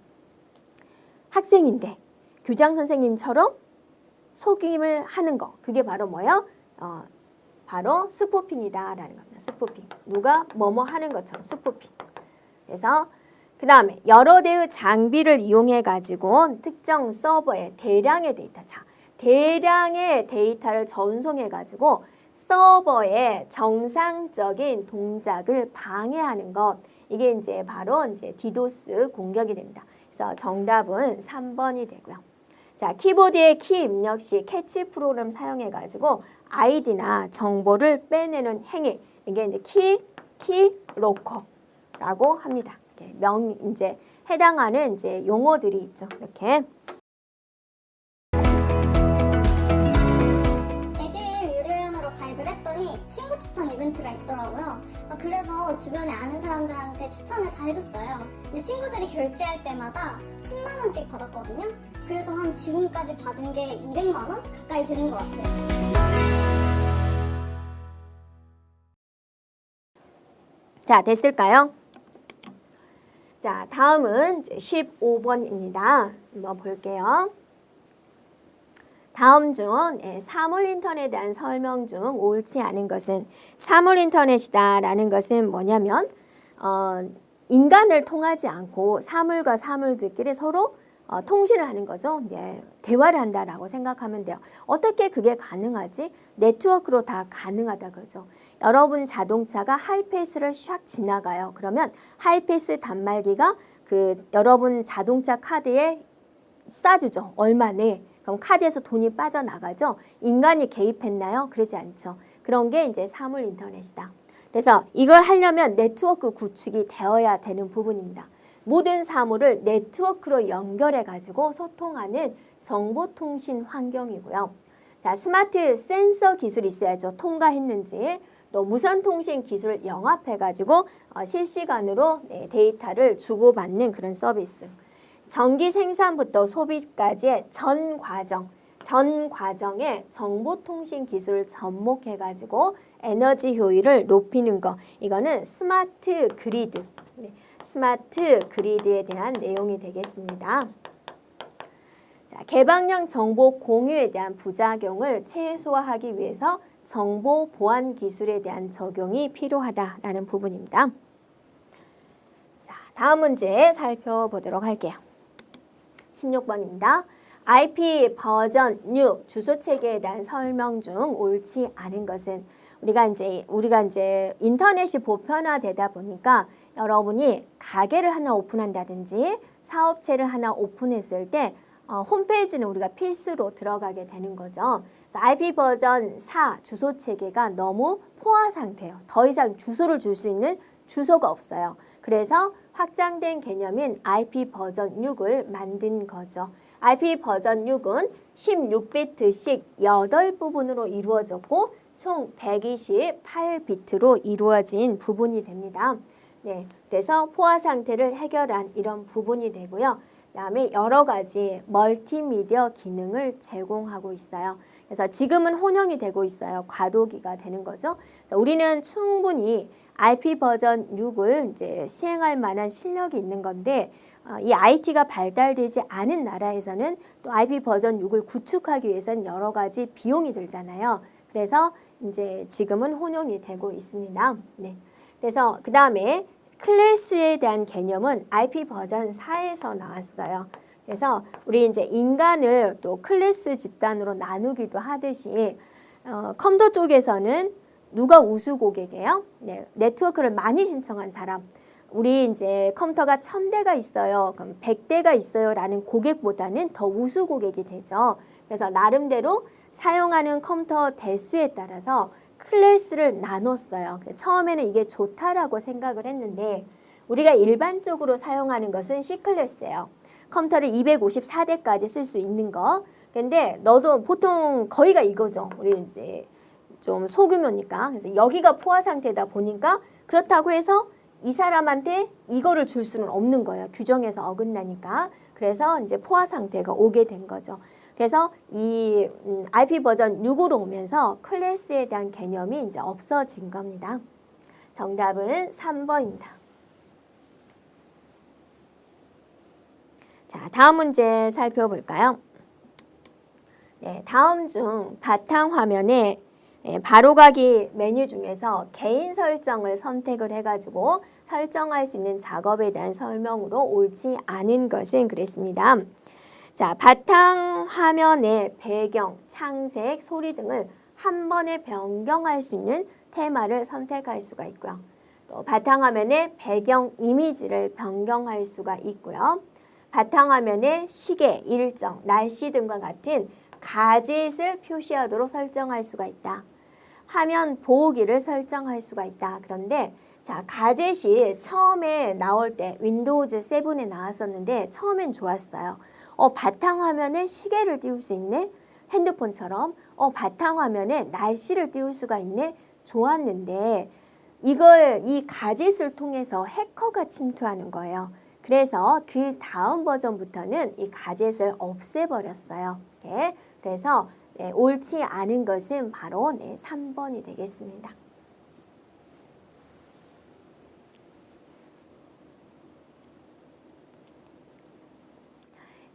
Speaker 1: 학생인데 교장 선생님처럼 속임을 하는 거. 그게 바로 뭐예요? 바로 스푸핑이다 라는 겁니다. 스푸핑. 누가 뭐뭐 하는 것처럼 스푸핑. 그래서 그 다음에 여러 대의 장비를 이용해 가지고 특정 서버에 대량의 데이터, 대량의 데이터를 전송해 가지고 서버의 정상적인 동작을 방해하는 것. 이게 이제 바로 이제 디도스 공격이 됩니다. 그래서 정답은 3번이 되고요. 자, 키보드의 키 입력 시 캐치 프로그램 사용해 가지고 아이디나 정보를 빼내는 행위. 이게 이제 키 로커라고 합니다. 이제 해당하는 이제 용어들이 있죠. 이렇게.
Speaker 4: 에듀윌 유료회원으로 가입을 했더니 친구 추천 이벤트가 있더라고요. 그래서 주변에 아는 사람들한테 추천을 다 해줬어요. 근데 친구들이 결제할 때마다 10만 원씩 받았거든요. 그래서 한 지금까지 받은 게 200만 원 가까이 되는 것 같아요.
Speaker 1: 자, 됐을까요? 자, 다음은 이제 15번입니다. 한번 볼게요. 다음 중 사물 인터넷에 대한 설명 중 옳지 않은 것은 사물 인터넷이다 라는 것은 뭐냐면 인간을 통하지 않고 사물과 사물들끼리 서로 통신을 하는 거죠. 대화를 한다라고 생각하면 돼요. 어떻게 그게 가능하지? 네트워크로 다 가능하다 그러죠. 여러분 자동차가 하이패스를 샥 지나가요. 그러면 하이패스 단말기가 그 여러분 자동차 카드에 싸주죠. 얼마 내. 그럼 카드에서 돈이 빠져나가죠. 인간이 개입했나요? 그러지 않죠. 그런 게 이제 사물 인터넷이다. 그래서 이걸 하려면 네트워크 구축이 되어야 되는 부분입니다. 모든 사물을 네트워크로 연결해 가지고 소통하는 정보통신 환경이고요. 자, 스마트 센서 기술이 있어야죠. 통과했는지. 또 무선통신 기술을 영합해 가지고 실시간으로 데이터를 주고받는 그런 서비스. 전기 생산부터 소비까지의 전 과정에 정보통신 기술을 접목해 가지고 에너지 효율을 높이는 거. 이거는 스마트 그리드. 스마트 그리드에 대한 내용이 되겠습니다. 자, 개방형 정보 공유에 대한 부작용을 최소화하기 위해서 정보 보안 기술에 대한 적용이 필요하다라는 부분입니다. 자, 다음 문제 살펴보도록 할게요. 16번입니다. IP 버전 6 주소 체계에 대한 설명 중 옳지 않은 것은 우리가 이제 인터넷이 보편화되다 보니까 여러분이 가게를 하나 오픈한다든지 사업체를 하나 오픈했을 때 홈페이지는 우리가 필수로 들어가게 되는 거죠. IP 버전 4 주소 체계가 너무 포화 상태예요. 더 이상 주소를 줄 수 있는 주소가 없어요. 그래서 확장된 개념인 IP 버전 6을 만든 거죠. IP 버전 6은 16비트씩 8부분으로 이루어졌고 총 128비트로 이루어진 부분이 됩니다. 네, 그래서 포화 상태를 해결한 이런 부분이 되고요. 그다음에 여러 가지 멀티미디어 기능을 제공하고 있어요. 그래서 지금은 혼용이 되고 있어요. 과도기가 되는 거죠. 그래서 우리는 충분히 IP 버전 6을 이제 시행할 만한 실력이 있는 건데 이 IT가 발달되지 않은 나라에서는 또 IP 버전 6을 구축하기 위해서는 여러 가지 비용이 들잖아요. 그래서 이제 지금은 혼용이 되고 있습니다. 네. 그래서 그 다음에 클래스에 대한 개념은 IP 버전 4에서 나왔어요. 그래서 우리 이제 인간을 또 클래스 집단으로 나누기도 하듯이 컴퓨터 쪽에서는 누가 우수 고객이에요? 네, 네트워크를 많이 신청한 사람. 우리 이제 컴퓨터가 1000대가 있어요. 그럼 100대가 있어요. 라는 고객보다는 더 우수 고객이 되죠. 그래서 나름대로 사용하는 컴퓨터 대수에 따라서 클래스를 나눴어요. 처음에는 이게 좋다라고 생각을 했는데 우리가 일반적으로 사용하는 것은 C클래스예요. 컴퓨터를 254대까지 쓸 수 있는 거. 근데 너도 보통 거의가 이거죠. 우리 이제 좀 소규모니까. 그래서 여기가 포화 상태다 보니까 그렇다고 해서 이 사람한테 이거를 줄 수는 없는 거예요. 규정에서 어긋나니까. 그래서 이제 포화 상태가 오게 된 거죠. 그래서 이 IP 버전 6으로 오면서 클래스에 대한 개념이 이제 없어진 겁니다. 정답은 3번입니다. 자, 다음 문제 살펴볼까요? 네, 다음 중 바탕화면에 바로가기 메뉴 중에서 개인 설정을 선택을 해가지고 설정할 수 있는 작업에 대한 설명으로 옳지 않은 것은 그랬습니다. 자, 바탕화면의 배경, 창색, 소리 등을 한 번에 변경할 수 있는 테마를 선택할 수가 있고요. 또 바탕화면의 배경 이미지를 변경할 수가 있고요. 바탕화면의 시계, 일정, 날씨 등과 같은 가젯을 표시하도록 설정할 수가 있다. 화면 보호기를 설정할 수가 있다. 그런데 자, 가젯이 처음에 나올 때 윈도우즈 7에 나왔었는데 처음엔 좋았어요. 바탕화면에 시계를 띄울 수 있네? 핸드폰처럼 바탕화면에 날씨를 띄울 수가 있네? 좋았는데 이 가젯을 통해서 해커가 침투하는 거예요. 그래서 그 다음 버전부터는 이 가젯을 없애버렸어요. 네, 그래서 옳지 않은 것은 바로 3번이 되겠습니다.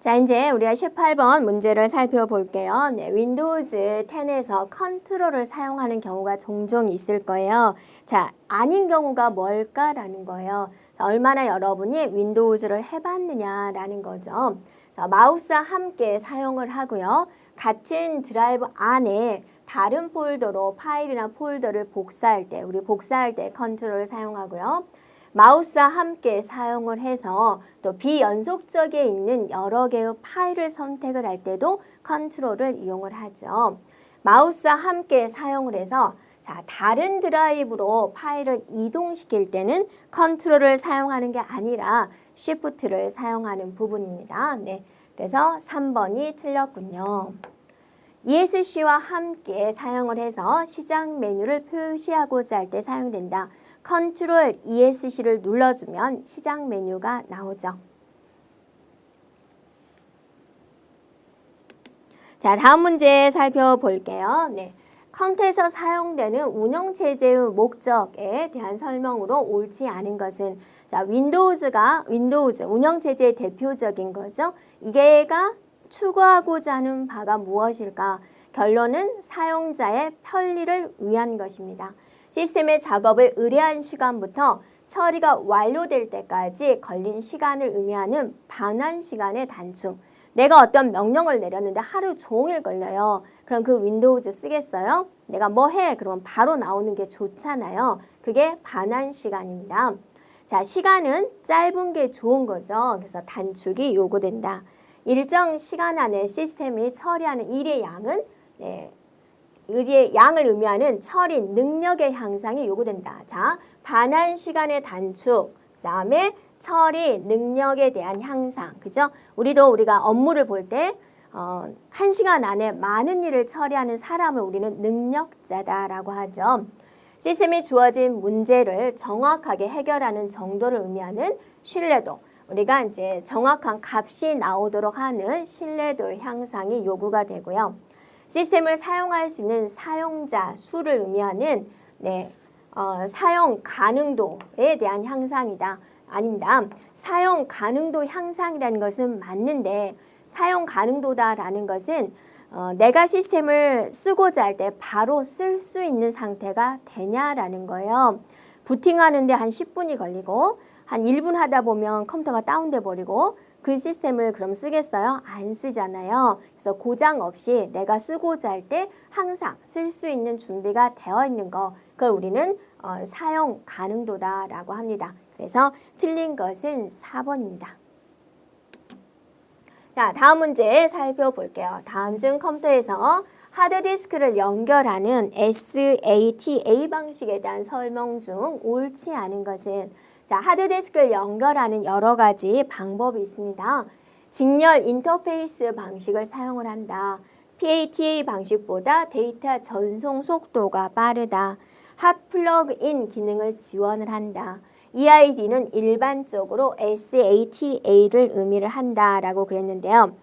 Speaker 1: 자, 이제 우리가 18번 문제를 살펴볼게요. 네, 윈도우즈 10에서 컨트롤을 사용하는 경우가 종종 있을 거예요. 자, 아닌 경우가 뭘까라는 거예요. 자, 얼마나 여러분이 윈도우즈를 해봤느냐라는 거죠. 자, 마우스와 함께 사용을 하고요. 같은 드라이브 안에 다른 폴더로 파일이나 폴더를 복사할 때, 우리 복사할 때 컨트롤을 사용하고요. 마우스와 함께 사용을 해서 또 비연속적에 있는 여러 개의 파일을 선택을 할 때도 컨트롤을 이용을 하죠. 마우스와 함께 사용을 해서 자, 다른 드라이브로 파일을 이동시킬 때는 컨트롤을 사용하는 게 아니라 쉬프트를 사용하는 부분입니다. 네, 그래서 3번이 틀렸군요. ESC와 함께 사용을 해서 시작 메뉴를 표시하고자 할 때 사용된다. 컨트롤 ESC를 눌러주면 시작 메뉴가 나오죠. 자, 다음 문제 살펴볼게요. 네, 컴퓨터에서 사용되는 운영체제의 목적에 대한 설명으로 옳지 않은 것은 자, 윈도우즈 운영체제의 대표적인 거죠. 이게가 추구하고자 하는 바가 무엇일까? 결론은 사용자의 편리를 위한 것입니다. 시스템의 작업을 의뢰한 시간부터 처리가 완료될 때까지 걸린 시간을 의미하는 반환 시간의 단축. 내가 어떤 명령을 내렸는데 하루 종일 걸려요. 그럼 그 윈도우즈 쓰겠어요? 내가 뭐 해? 그러면 바로 나오는 게 좋잖아요. 그게 반환 시간입니다. 자, 시간은 짧은 게 좋은 거죠. 그래서 단축이 요구된다. 일정 시간 안에 시스템이 처리하는 일의 양은 일의 양을 의미하는 처리 능력의 향상이 요구된다. 자, 반환 시간의 단축, 그다음에 처리 능력에 대한 향상, 그죠? 우리가 업무를 볼 때 1시간 안에 많은 일을 처리하는 사람을 우리는 능력자다라고 하죠. 시스템에 주어진 문제를 정확하게 해결하는 정도를 의미하는 신뢰도, 우리가 이제 정확한 값이 나오도록 하는 신뢰도의 향상이 요구가 되고요. 시스템을 사용할 수 있는 사용자 수를 의미하는 사용 가능도에 대한 향상이다. 아닙니다. 사용 가능도 향상이라는 것은 맞는데 사용 가능도다라는 것은 내가 시스템을 쓰고자 할 때 바로 쓸 수 있는 상태가 되냐라는 거예요. 부팅하는데 한 10분이 걸리고 한 1분 하다 보면 컴퓨터가 다운돼 버리고 그 시스템을 그럼 쓰겠어요? 안 쓰잖아요. 그래서 고장 없이 내가 쓰고자 할 때 항상 쓸 수 있는 준비가 되어 있는 거, 그걸 우리는 사용 가능도다라고 합니다. 그래서 틀린 것은 4번입니다. 자, 다음 문제 살펴볼게요. 다음 중 컴퓨터에서 하드디스크를 연결하는 SATA 방식에 대한 설명 중 옳지 않은 것은 자, 하드디스크를 연결하는 여러 가지 방법이 있습니다. 직렬 인터페이스 방식을 사용을 한다. PATA 방식보다 데이터 전송 속도가 빠르다. 핫 플러그인 기능을 지원을 한다. EID는 일반적으로 SATA를 의미를 한다라고 그랬는데요.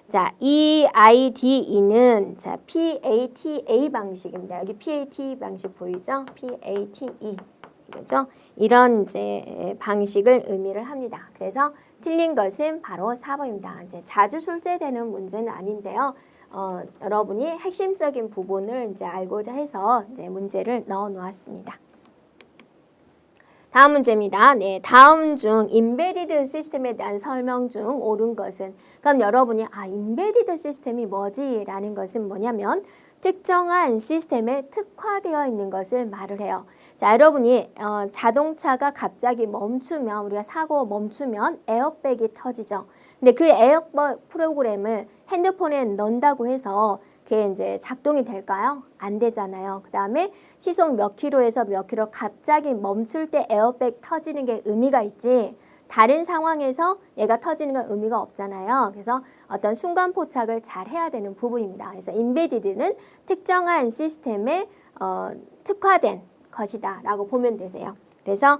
Speaker 1: 자, EIDE는 자, PATA 방식입니다. 여기 PAT 방식 보이죠? PATE. 그죠? 이런 이제 방식을 의미를 합니다. 그래서 틀린 것은 바로 4번입니다. 이제 자주 출제되는 문제는 아닌데요. 여러분이 핵심적인 부분을 이제 알고자 해서 이제 문제를 넣어 놓았습니다. 다음 문제입니다. 네, 다음 중 임베디드 시스템에 대한 설명 중 옳은 것은? 그럼 여러분이 임베디드 시스템이 뭐지? 라는 것은 뭐냐면 특정한 시스템에 특화되어 있는 것을 말을 해요. 자, 여러분이 자동차가 갑자기 멈추면, 우리가 사고 멈추면 에어백이 터지죠. 근데 그 에어백 프로그램을 핸드폰에 넣는다고 해서 그게 이제 작동이 될까요? 안 되잖아요. 그 다음에 시속 몇 킬로에서 몇 킬로 갑자기 멈출 때 에어백 터지는 게 의미가 있지, 다른 상황에서 얘가 터지는 건 의미가 없잖아요. 그래서 어떤 순간 포착을 잘 해야 되는 부분입니다. 그래서 임베디드는 특정한 시스템에 특화된 것이다 라고 보면 되세요. 그래서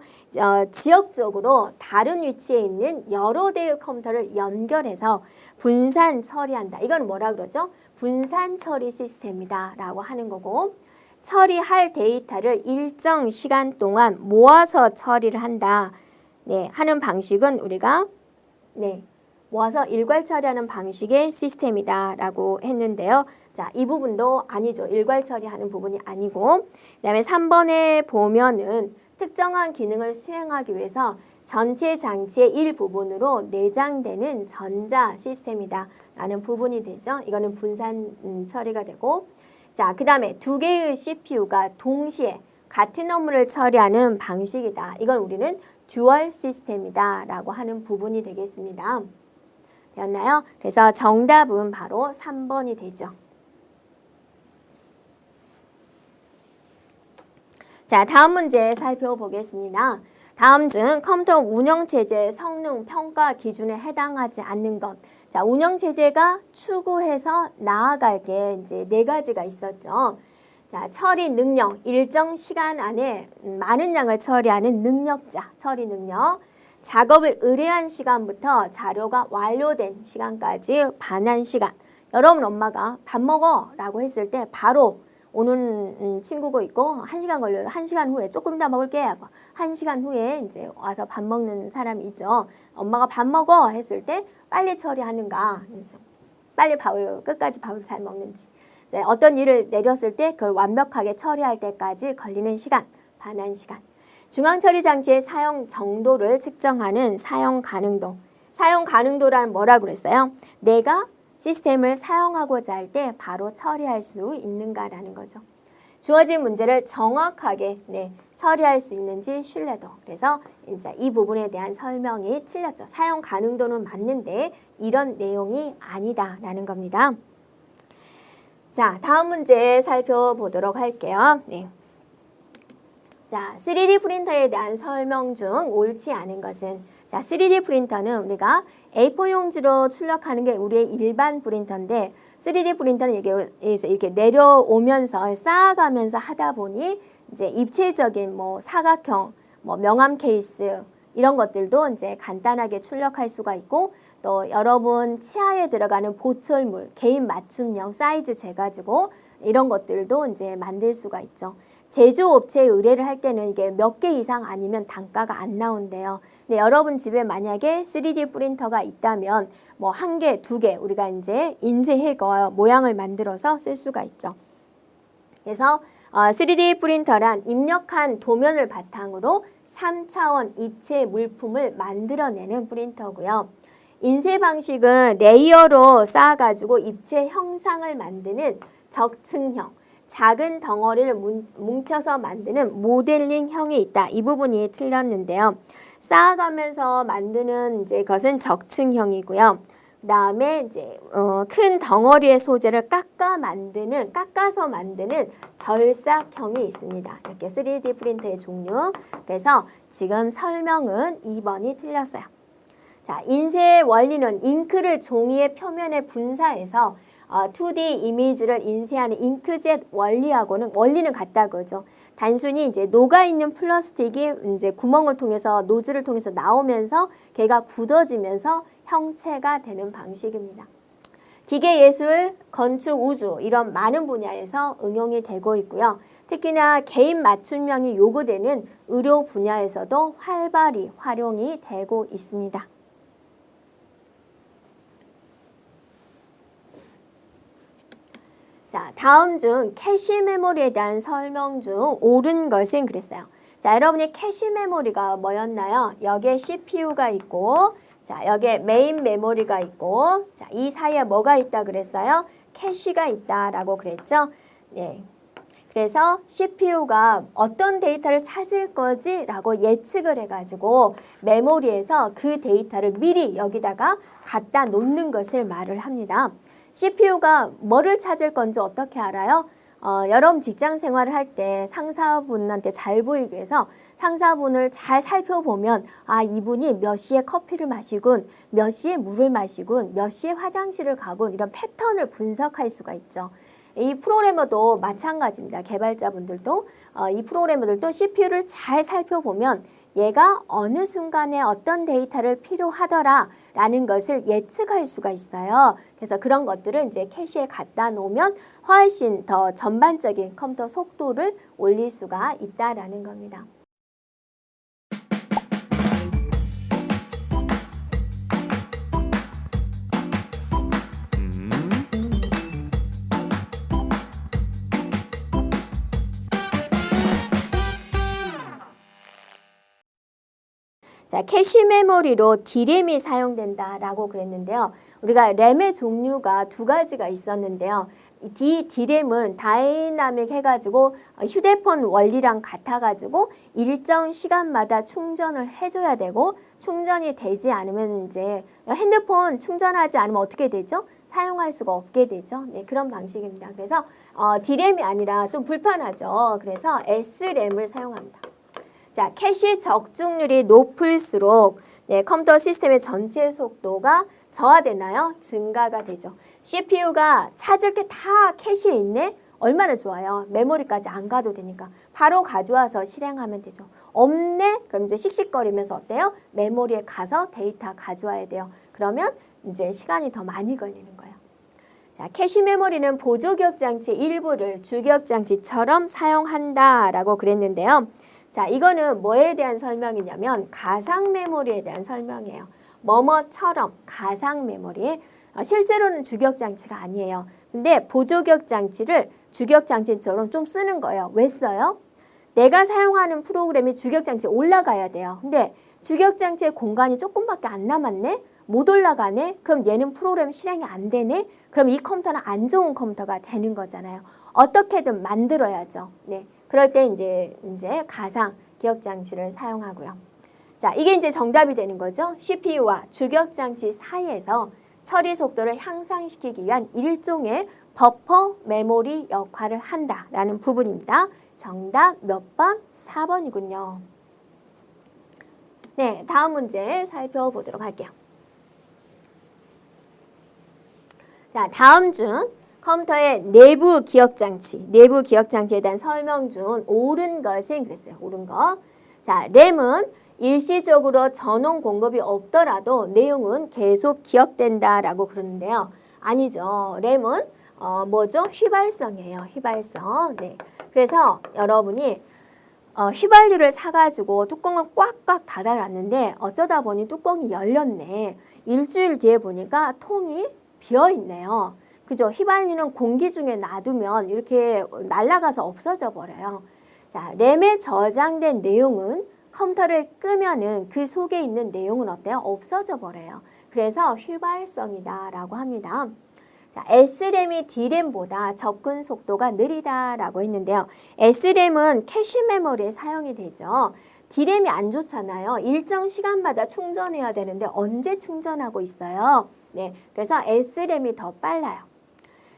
Speaker 1: 지역적으로 다른 위치에 있는 여러 대의 컴퓨터를 연결해서 분산 처리한다. 이건 뭐라 그러죠? 분산 처리 시스템이다 라고 하는 거고, 처리할 데이터를 일정 시간 동안 모아서 처리를 한다. 네, 하는 방식은 우리가 모아서 일괄 처리하는 방식의 시스템이다 라고 했는데요. 자, 이 부분도 아니죠. 일괄 처리하는 부분이 아니고, 그다음에 3번에 보면은 특정한 기능을 수행하기 위해서 전체 장치의 일부분으로 내장되는 전자 시스템이다 라는 부분이 되죠. 이거는 분산 처리가 되고, 자, 그 다음에 두 개의 CPU가 동시에 같은 업무를 처리하는 방식이다. 이건 우리는 듀얼 시스템이다 라고 하는 부분이 되겠습니다. 되었나요? 그래서 정답은 바로 3번이 되죠. 자, 다음 문제 살펴보겠습니다. 다음 중 컴퓨터 운영체제의 성능 평가 기준에 해당하지 않는 것. 자, 운영체제가 추구해서 나아갈 게 이제 4가지가 있었죠. 자, 처리 능력, 일정 시간 안에 많은 양을 처리하는 능력자, 처리 능력. 작업을 의뢰한 시간부터 자료가 완료된 시간까지 반환 시간. 여러분 엄마가 밥 먹어 라고 했을 때 바로 오는 친구가 있고 1시간 걸려요. 1시간 후에 조금 이따 먹을게 하고 1시간 후에 이제 와서 밥 먹는 사람이 있죠. 엄마가 밥 먹어 했을 때 빨리 처리하는가, 빨리 끝까지 밥을 잘 먹는지, 어떤 일을 내렸을 때 그걸 완벽하게 처리할 때까지 걸리는 시간, 반환 시간. 중앙처리 장치의 사용 정도를 측정하는 사용 가능도. 사용 가능도란 뭐라고 그랬어요? 내가 시스템을 사용하고자 할 때 바로 처리할 수 있는가라는 거죠. 주어진 문제를 정확하게 처리할 수 있는지 신뢰도. 그래서 이제 이 부분에 대한 설명이 틀렸죠. 사용 가능도는 맞는데 이런 내용이 아니다라는 겁니다. 자, 다음 문제 살펴보도록 할게요. 네. 자, 3D 프린터에 대한 설명 중 옳지 않은 것은? 자, 3D 프린터는 우리가 A4 용지로 출력하는 게 우리의 일반 프린터인데, 3D 프린터는 이렇게 내려오면서 쌓아가면서 하다 보니 이제 입체적인 사각형, 명암 케이스 이런 것들도 이제 간단하게 출력할 수가 있고, 또 여러분 치아에 들어가는 보철물, 개인 맞춤형 사이즈 재가지고 이런 것들도 이제 만들 수가 있죠. 제조업체에 의뢰를 할 때는 이게 몇 개 이상 아니면 단가가 안 나온대요. 근데 여러분 집에 만약에 3D 프린터가 있다면 1개, 2개 우리가 이제 인쇄해서 모양을 만들어서 쓸 수가 있죠. 그래서 3D 프린터란 입력한 도면을 바탕으로 3차원 입체 물품을 만들어내는 프린터고요. 인쇄 방식은 레이어로 쌓아가지고 입체 형상을 만드는 적층형, 작은 덩어리를 뭉쳐서 만드는 모델링형이 있다. 이 부분이 틀렸는데요. 쌓아가면서 만드는 이제 것은 적층형이고요. 그다음에 이제 큰 덩어리의 소재를 깎아서 만드는 절삭형이 있습니다. 이렇게 3D 프린터의 종류. 그래서 지금 설명은 2번이 틀렸어요. 자, 인쇄의 원리는 잉크를 종이의 표면에 분사해서 2D 이미지를 인쇄하는 잉크젯 원리는 같다고죠. 단순히 이제 녹아있는 플라스틱이 이제 구멍을 통해서 노즐을 통해서 나오면서 걔가 굳어지면서 형체가 되는 방식입니다. 기계예술, 건축, 우주 이런 많은 분야에서 응용이 되고 있고요. 특히나 개인 맞춤형이 요구되는 의료 분야에서도 활발히 활용이 되고 있습니다. 자, 다음 중 캐시 메모리에 대한 설명 중 옳은 것은 그랬어요. 자, 여러분이 캐시 메모리가 뭐였나요? 여기에 CPU가 있고, 자, 여기에 메인 메모리가 있고, 자, 이 사이에 뭐가 있다 그랬어요? 캐시가 있다라고 그랬죠? 네. 그래서 CPU가 어떤 데이터를 찾을 거지? 라고 예측을 해가지고 메모리에서 그 데이터를 미리 여기다가 갖다 놓는 것을 말을 합니다. CPU가 뭐를 찾을 건지 어떻게 알아요? 여러분 직장 생활을 할 때 상사분한테 잘 보이기 위해서 상사분을 잘 살펴보면 아, 이분이 몇 시에 커피를 마시군, 몇 시에 물을 마시군, 몇 시에 화장실을 가군 이런 패턴을 분석할 수가 있죠. 이 프로그래머도 마찬가지입니다. 개발자분들도 이 프로그래머들도 CPU를 잘 살펴보면 얘가 어느 순간에 어떤 데이터를 필요하더라 라는 것을 예측할 수가 있어요. 그래서 그런 것들을 이제 캐시에 갖다 놓으면 훨씬 더 전반적인 컴퓨터 속도를 올릴 수가 있다라는 겁니다. 자, 캐시 메모리로 D램이 사용된다라고 그랬는데요. 우리가 램의 종류가 두 가지가 있었는데요. D램은 다이나믹 해가지고 휴대폰 원리랑 같아가지고 일정 시간마다 충전을 해줘야 되고 충전이 되지 않으면 이제 핸드폰 충전하지 않으면 어떻게 되죠? 사용할 수가 없게 되죠. 네, 그런 방식입니다. 그래서 D램이 아니라 좀 불편하죠. 그래서 S램을 사용합니다. 자, 캐시 적중률이 높을수록 네, 컴퓨터 시스템의 전체 속도가 저하되나요? 증가가 되죠. CPU가 찾을 게 다 캐시에 있네? 얼마나 좋아요. 메모리까지 안 가도 되니까 바로 가져와서 실행하면 되죠. 없네? 그럼 이제 씩씩거리면서 어때요? 메모리에 가서 데이터 가져와야 돼요. 그러면 이제 시간이 더 많이 걸리는 거예요. 자, 캐시 메모리는 보조기억 장치 일부를 주기억 장치처럼 사용한다라고 그랬는데요. 자, 이거는 뭐에 대한 설명이냐면 가상 메모리에 대한 설명이에요. 뭐뭐처럼 가상 메모리. 실제로는 주기억 장치가 아니에요. 근데 보조기억 장치를 주기억 장치처럼 좀 쓰는 거예요. 왜 써요? 내가 사용하는 프로그램이 주기억 장치에 올라가야 돼요. 근데 주기억 장치의 공간이 조금밖에 안 남았네? 못 올라가네? 그럼 얘는 프로그램 실행이 안 되네? 그럼 이 컴퓨터는 안 좋은 컴퓨터가 되는 거잖아요. 어떻게든 만들어야죠. 네. 그럴 때 이제 가상 기억 장치를 사용하고요. 자, 이게 이제 정답이 되는 거죠. CPU와 주기억 장치 사이에서 처리 속도를 향상시키기 위한 일종의 버퍼 메모리 역할을 한다라는 부분입니다. 정답 몇 번? 4번이군요. 네, 다음 문제 살펴보도록 할게요. 자, 다음 중 컴퓨터의 내부 기억 장치에 대한 설명 중 옳은 것은 그랬어요. 옳은 거. 자, 램은 일시적으로 전원 공급이 없더라도 내용은 계속 기억된다라고 그러는데요. 아니죠. 램은 뭐죠? 휘발성이에요. 휘발성. 네. 그래서 여러분이 휘발유를 사가지고 뚜껑을 꽉꽉 닫아놨는데 어쩌다 보니 뚜껑이 열렸네. 일주일 뒤에 보니까 통이 비어있네요. 그죠? 휘발유는 공기 중에 놔두면 이렇게 날아가서 없어져 버려요. 자, 램에 저장된 내용은 컴퓨터를 끄면은 그 속에 있는 내용은 어때요? 없어져 버려요. 그래서 휘발성이다라고 합니다. 자, S램이 D램보다 접근 속도가 느리다라고 했는데요. S램은 캐시 메모리에 사용이 되죠. D램이 안 좋잖아요. 일정 시간마다 충전해야 되는데 언제 충전하고 있어요? 네, 그래서 S램이 더 빨라요.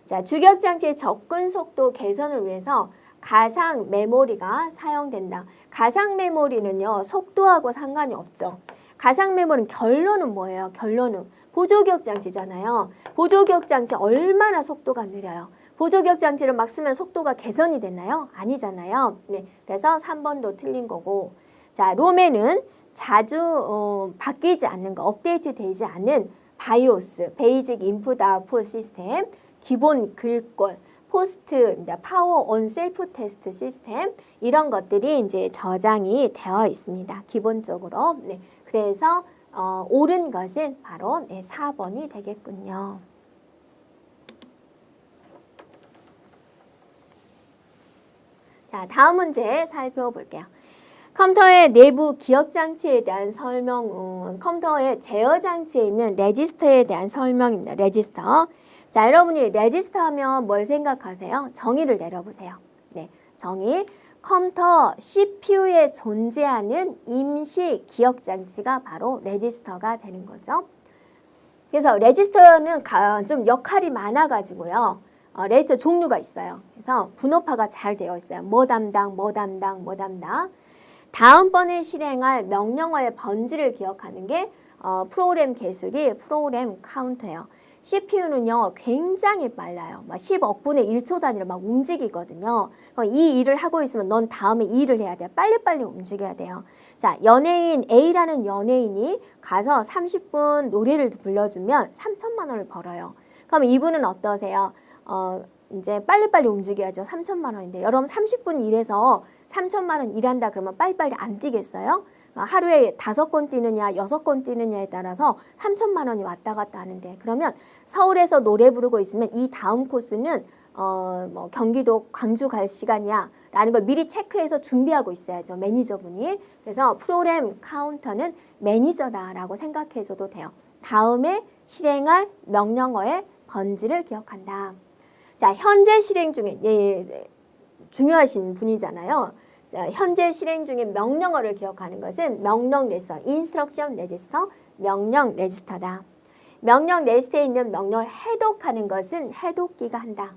Speaker 1: 자, 주기억 장치의 접근 속도 개선을 위해서 가상 메모리가 사용된다. 가상 메모리는요, 속도하고 상관이 없죠. 가상 메모리는 결론은 뭐예요? 결론은 보조기억 장치잖아요. 보조기억 장치 얼마나 속도가 느려요? 보조기억 장치를 막 쓰면 속도가 개선이 됐나요? 아니잖아요. 네, 그래서 3번도 틀린 거고. 자, 롬에는 자주 바뀌지 않는 거, 업데이트 되지 않는 바이오스, 베이직 인풋 아웃풋 시스템, 기본 글꼴, 포스트, 파워 온 셀프 테스트 시스템 이런 것들이 이제 저장이 되어 있습니다. 기본적으로. 네, 그래서 옳은 것은 바로 4번이 되겠군요. 자, 다음 문제 살펴볼게요. 컴퓨터의 내부 기억장치에 대한 설명, 컴퓨터의 제어장치에 있는 레지스터에 대한 설명입니다. 레지스터. 자, 여러분이 레지스터 하면 뭘 생각하세요? 정의를 내려보세요. 네, 정의. 컴퓨터 CPU에 존재하는 임시 기억장치가 바로 레지스터가 되는 거죠. 그래서 레지스터는 좀 역할이 많아가지고요. 레지스터 종류가 있어요. 그래서 분업화가 잘 되어 있어요. 뭐 담당, 뭐 담당, 뭐 담당. 다음번에 실행할 명령어의 번지를 기억하는 게 프로그램 계수기, 프로그램 카운터예요. CPU는요 굉장히 빨라요. 막 10억 분의 1초 단위로 막 움직이거든요. 이 일을 하고 있으면 넌 다음에 이 일을 해야 돼요. 빨리빨리 움직여야 돼요. 자, 연예인 A라는 연예인이 가서 30분 노래를 불러주면 3천만 원을 벌어요. 그럼 이분은 어떠세요? 이제 빨리빨리 움직여야죠. 3천만 원인데 여러분 30분 일해서 3천만 원 일한다 그러면 빨리빨리 안 뛰겠어요? 하루에 5건 뛰느냐 6건 뛰느냐에 따라서 3천만 원이 왔다 갔다 하는데 그러면 서울에서 노래 부르고 있으면 이 다음 코스는 뭐 경기도 광주 갈 시간이야 라는 걸 미리 체크해서 준비하고 있어야죠. 매니저분이. 그래서 프로그램 카운터는 매니저다라고 생각해 줘도 돼요. 다음에 실행할 명령어의 번지를 기억한다. 자, 현재 실행 중에 중요하신 분이잖아요. 자, 현재 실행 중인 명령어를 기억하는 것은 명령 레지스터, 인스트럭션 레지스터, 명령 레지스터다. 명령 레지스터에 있는 명령을 해독하는 것은 해독기가 한다.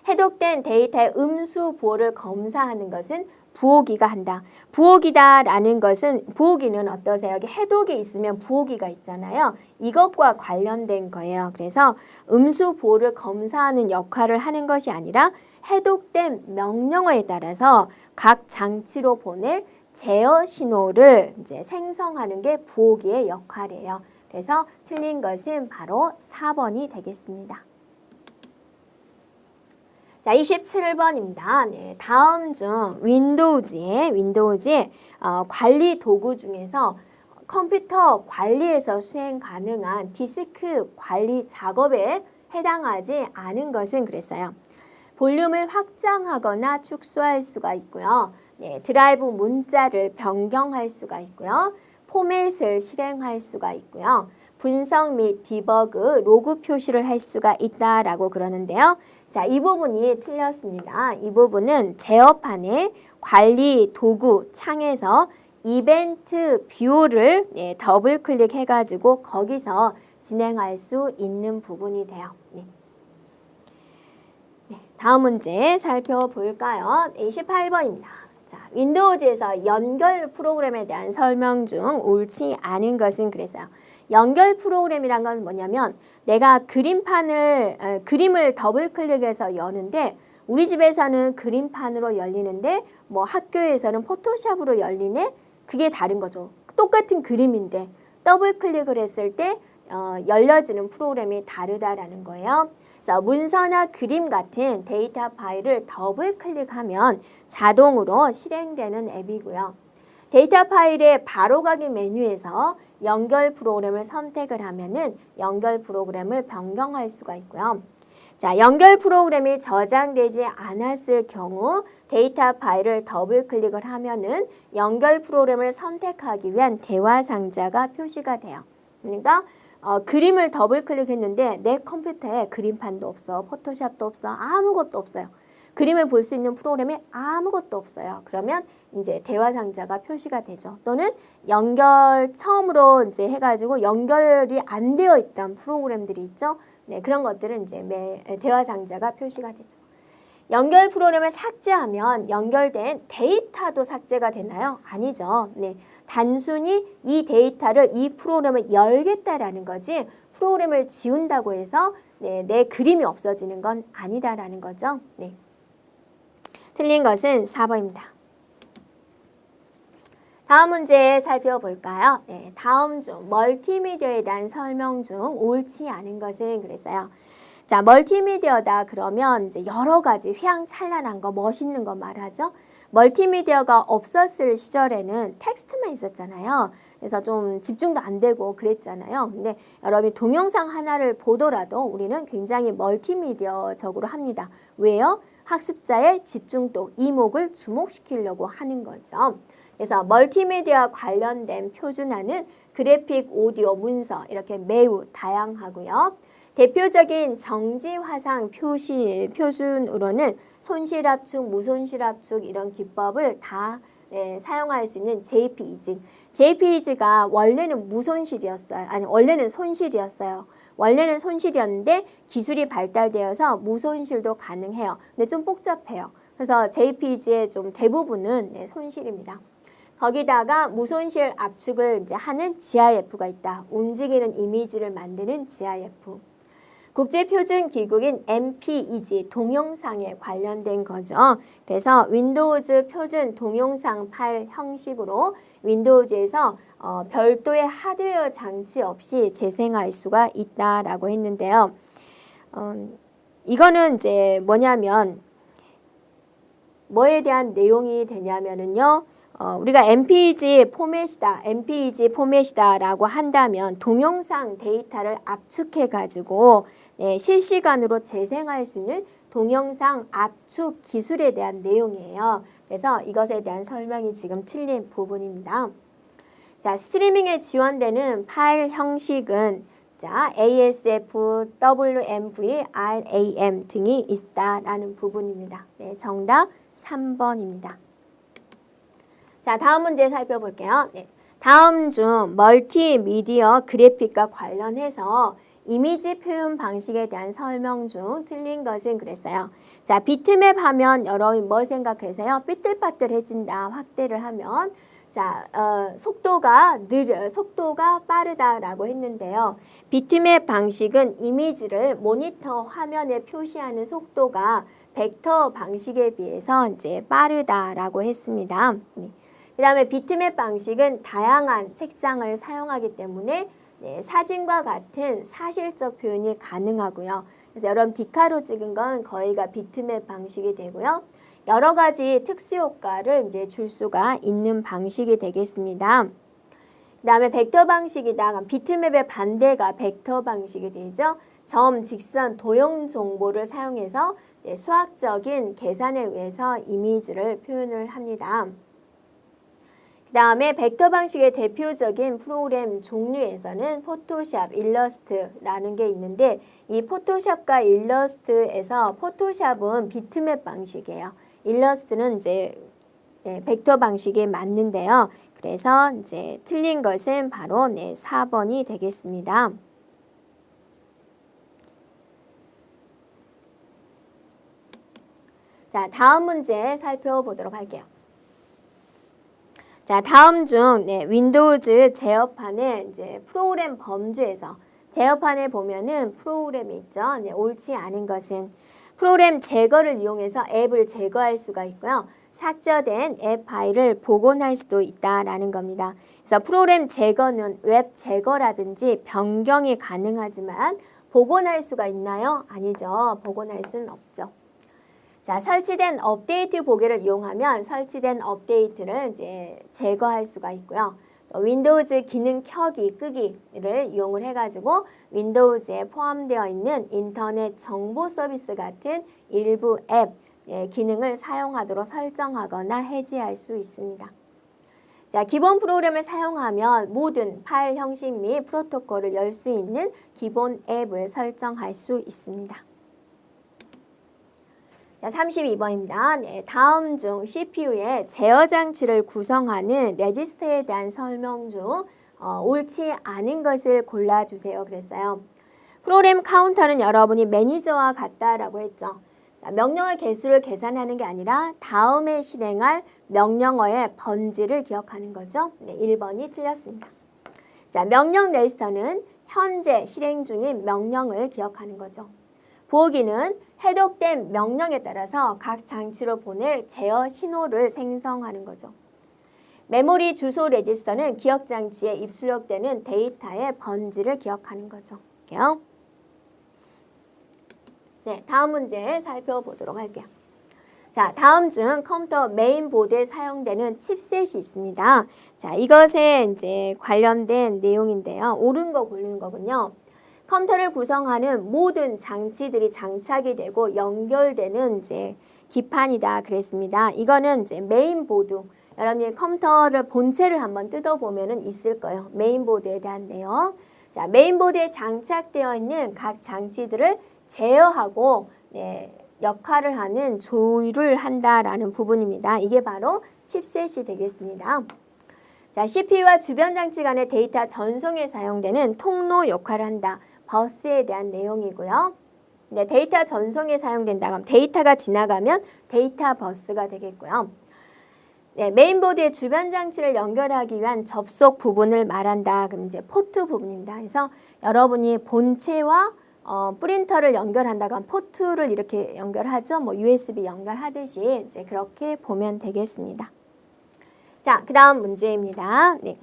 Speaker 1: 해독된 데이터의 음수 부호를 검사하는 것은 부호기가 한다. 부호기다라는 것은 부호기는 어떠세요? 여기 해독이 있으면 부호기가 있잖아요. 이것과 관련된 거예요. 그래서 음수 부호를 검사하는 역할을 하는 것이 아니라 해독된 명령어에 따라서 각 장치로 보낼 제어 신호를 이제 생성하는 게 부호기의 역할이에요. 그래서 틀린 것은 바로 4번이 되겠습니다. 자, 27번입니다. 네, 다음 중 윈도우즈의 관리 도구 중에서 컴퓨터 관리에서 수행 가능한 디스크 관리 작업에 해당하지 않은 것은 그랬어요. 볼륨을 확장하거나 축소할 수가 있고요. 네, 드라이브 문자를 변경할 수가 있고요. 포맷을 실행할 수가 있고요. 분석 및 디버그, 로그 표시를 할 수가 있다라고 그러는데요. 자, 이 부분이 틀렸습니다. 이 부분은 제어판의 관리 도구 창에서 이벤트 뷰를 더블 클릭해가지고 거기서 진행할 수 있는 부분이 돼요. 네. 다음 문제 살펴볼까요? 28번입니다. 자, 윈도우즈에서 연결 프로그램에 대한 설명 중 옳지 않은 것은 그랬어요. 연결 프로그램이란 건 뭐냐면 내가 그림을 더블 클릭해서 여는데 우리 집에서는 그림판으로 열리는데 뭐 학교에서는 포토샵으로 열리네? 그게 다른 거죠. 똑같은 그림인데 더블 클릭을 했을 때 열려지는 프로그램이 다르다라는 거예요. 그래서 문서나 그림 같은 데이터 파일을 더블 클릭하면 자동으로 실행되는 앱이고요. 데이터 파일의 바로가기 메뉴에서 연결 프로그램을 선택을 하면은 연결 프로그램을 변경할 수가 있고요. 자, 연결 프로그램이 저장되지 않았을 경우 데이터 파일을 더블 클릭을 하면은 연결 프로그램을 선택하기 위한 대화 상자가 표시가 돼요. 그러니까 그림을 더블 클릭했는데 내 컴퓨터에 그림판도 없어, 포토샵도 없어, 아무것도 없어요. 그림을 볼 수 있는 프로그램이 아무것도 없어요. 그러면 이제 대화 상자가 표시가 되죠. 또는 처음으로 이제 해가지고 연결이 안 되어 있던 프로그램들이 있죠. 네, 그런 것들은 이제 대화 상자가 표시가 되죠. 연결 프로그램을 삭제하면 연결된 데이터도 삭제가 되나요? 아니죠. 네, 단순히 이 데이터를 이 프로그램을 열겠다라는 거지 프로그램을 지운다고 해서 내 그림이 없어지는 건 아니다라는 거죠. 네. 틀린 것은 4번입니다. 다음 문제 살펴볼까요? 네, 다음 중 멀티미디어에 대한 설명 중 옳지 않은 것은 그랬어요. 자, 멀티미디어다 그러면 이제 여러 가지 휘황찬란한 거, 멋있는 거 말하죠. 멀티미디어가 없었을 시절에는 텍스트만 있었잖아요. 그래서 좀 집중도 안 되고 그랬잖아요. 근데 여러분이 동영상 하나를 보더라도 우리는 굉장히 멀티미디어적으로 합니다. 왜요? 학습자의 집중도, 이목을 주목시키려고 하는 거죠. 그래서 멀티미디어 관련된 표준화는 그래픽, 오디오, 문서 이렇게 매우 다양하고요. 대표적인 정지화상 표준으로는 손실압축, 무손실압축 이런 기법을 다 사용할 수 있는 JPEG. JPEG가 원래는 무손실이었어요. 아니, 원래는 손실이었어요. 원래는 손실이었는데 기술이 발달되어서 무손실도 가능해요. 근데 좀 복잡해요. 그래서 JPEG의 좀 대부분은 손실입니다. 거기다가 무손실 압축을 이제 하는 GIF가 있다. 움직이는 이미지를 만드는 GIF. 국제표준기구인 MPEG, 동영상에 관련된 거죠. 그래서 윈도우즈 표준 동영상 파일 형식으로 윈도우즈에서 별도의 하드웨어 장치 없이 재생할 수가 있다라고 했는데요. 이거는 이제 뭐냐면 뭐에 대한 내용이 되냐면은요. 우리가 MPEG 포맷이다라고 한다면 동영상 데이터를 압축해가지고 실시간으로 재생할 수 있는 동영상 압축 기술에 대한 내용이에요. 그래서 이것에 대한 설명이 지금 틀린 부분입니다. 자, 스트리밍에 지원되는 파일 형식은 자, ASF, WMV, RAM 등이 있다라는 부분입니다. 네, 정답 3번입니다. 자, 다음 문제 살펴볼게요. 네. 다음 중 멀티미디어 그래픽과 관련해서 이미지 표현 방식에 대한 설명 중 틀린 것은 그랬어요. 자, 비트맵 하면 여러분 뭐 생각하세요? 삐뚤빠뚤해진다, 확대를 하면. 자, 속도가 빠르다라고 했는데요. 비트맵 방식은 이미지를 모니터 화면에 표시하는 속도가 벡터 방식에 비해서 이제 빠르다라고 했습니다. 네. 그 다음에 비트맵 방식은 다양한 색상을 사용하기 때문에 사진과 같은 사실적 표현이 가능하고요. 그래서 여러분 디카로 찍은 건 거의가 비트맵 방식이 되고요. 여러 가지 특수 효과를 이제 줄 수가 있는 방식이 되겠습니다. 그 다음에 벡터 방식이다. 비트맵의 반대가 벡터 방식이 되죠. 점, 직선, 도형 정보를 사용해서 수학적인 계산에 의해서 이미지를 표현을 합니다. 그 다음에 벡터 방식의 대표적인 프로그램 종류에서는 포토샵, 일러스트라는 게 있는데 이 포토샵과 일러스트에서 포토샵은 비트맵 방식이에요. 일러스트는 이제 벡터 방식에 맞는데요. 그래서 이제 틀린 것은 바로 4번이 되겠습니다. 자, 다음 문제 살펴보도록 할게요. 자, 다음 중 윈도우즈 제어판의 이제 프로그램 범주에서 제어판에 보면은 프로그램이 있죠. 옳지 않은 것은 프로그램 제거를 이용해서 앱을 제거할 수가 있고요. 삭제된 앱 파일을 복원할 수도 있다라는 겁니다. 그래서 프로그램 제거는 웹 제거라든지 변경이 가능하지만 복원할 수가 있나요? 아니죠. 복원할 수는 없죠. 자, 설치된 업데이트 보기를 이용하면 설치된 업데이트를 이제 제거할 수가 있고요. 또 윈도우즈 기능 켜기, 끄기를 이용을 해가지고 윈도우즈에 포함되어 있는 인터넷 정보 서비스 같은 일부 앱 기능을 사용하도록 설정하거나 해지할 수 있습니다. 자, 기본 프로그램을 사용하면 모든 파일 형식 및 프로토콜을 열 수 있는 기본 앱을 설정할 수 있습니다. 자, 32번입니다. 다음 중 CPU의 제어 장치를 구성하는 레지스터에 대한 설명 중 옳지 않은 것을 골라주세요. 그랬어요. 프로그램 카운터는 여러분이 매니저와 같다라고 했죠. 명령어 개수를 계산하는 게 아니라 다음에 실행할 명령어의 번지를 기억하는 거죠. 1번이 틀렸습니다. 자, 명령 레지스터는 현재 실행 중인 명령을 기억하는 거죠. 부호기는 해독된 명령에 따라서 각 장치로 보낼 제어 신호를 생성하는 거죠. 메모리 주소 레지스터는 기억장치에 입출력되는 데이터의 번지를 기억하는 거죠. 볼게요. 네, 다음 문제 살펴보도록 할게요. 자, 다음 중 컴퓨터 메인보드에 사용되는 칩셋이 있습니다. 자, 이것에 이제 관련된 내용인데요. 옳은 거 고르는 거군요. 컴퓨터를 구성하는 모든 장치들이 장착이 되고 연결되는 이제 기판이다 그랬습니다. 이거는 이제 메인보드. 여러분이 컴퓨터를 본체를 한번 뜯어보면은 있을 거예요. 메인보드에 대한 내용. 자, 메인보드에 장착되어 있는 각 장치들을 제어하고 역할을 하는 조율을 한다라는 부분입니다. 이게 바로 칩셋이 되겠습니다. 자, CPU와 주변 장치 간의 데이터 전송에 사용되는 통로 역할을 한다. 버스에 대한 내용이고요. 네, 데이터 전송에 사용된다. 그럼 데이터가 지나가면 데이터 버스가 되겠고요. 네, 메인보드의 주변 장치를 연결하기 위한 접속 부분을 말한다. 그럼 이제 포트 부분입니다. 그래서 여러분이 본체와 프린터를 연결한다고 하면 포트를 이렇게 연결하죠. 뭐 USB 연결하듯이 이제 그렇게 보면 되겠습니다. 자, 그 다음 문제입니다. 네.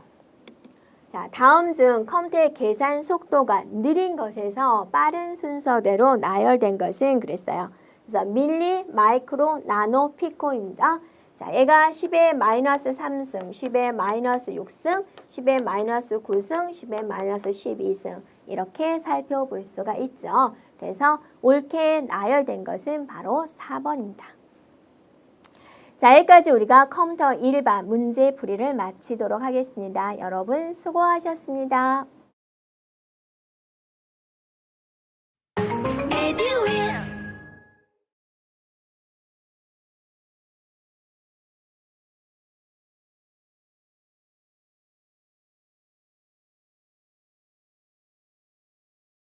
Speaker 1: 자, 다음 중 컴퓨터의 계산 속도가 느린 것에서 빠른 순서대로 나열된 것은 그랬어요. 그래서 밀리, 마이크로, 나노, 피코입니다. 자, 얘가 10의 마이너스 3승, 10의 마이너스 6승, 10의 마이너스 9승, 10의 마이너스 12승 이렇게 살펴볼 수가 있죠. 그래서 옳게 나열된 것은 바로 4번입니다. 자, 여기까지 우리가 컴퓨터 일반 문제 풀이를 마치도록 하겠습니다. 여러분 수고하셨습니다.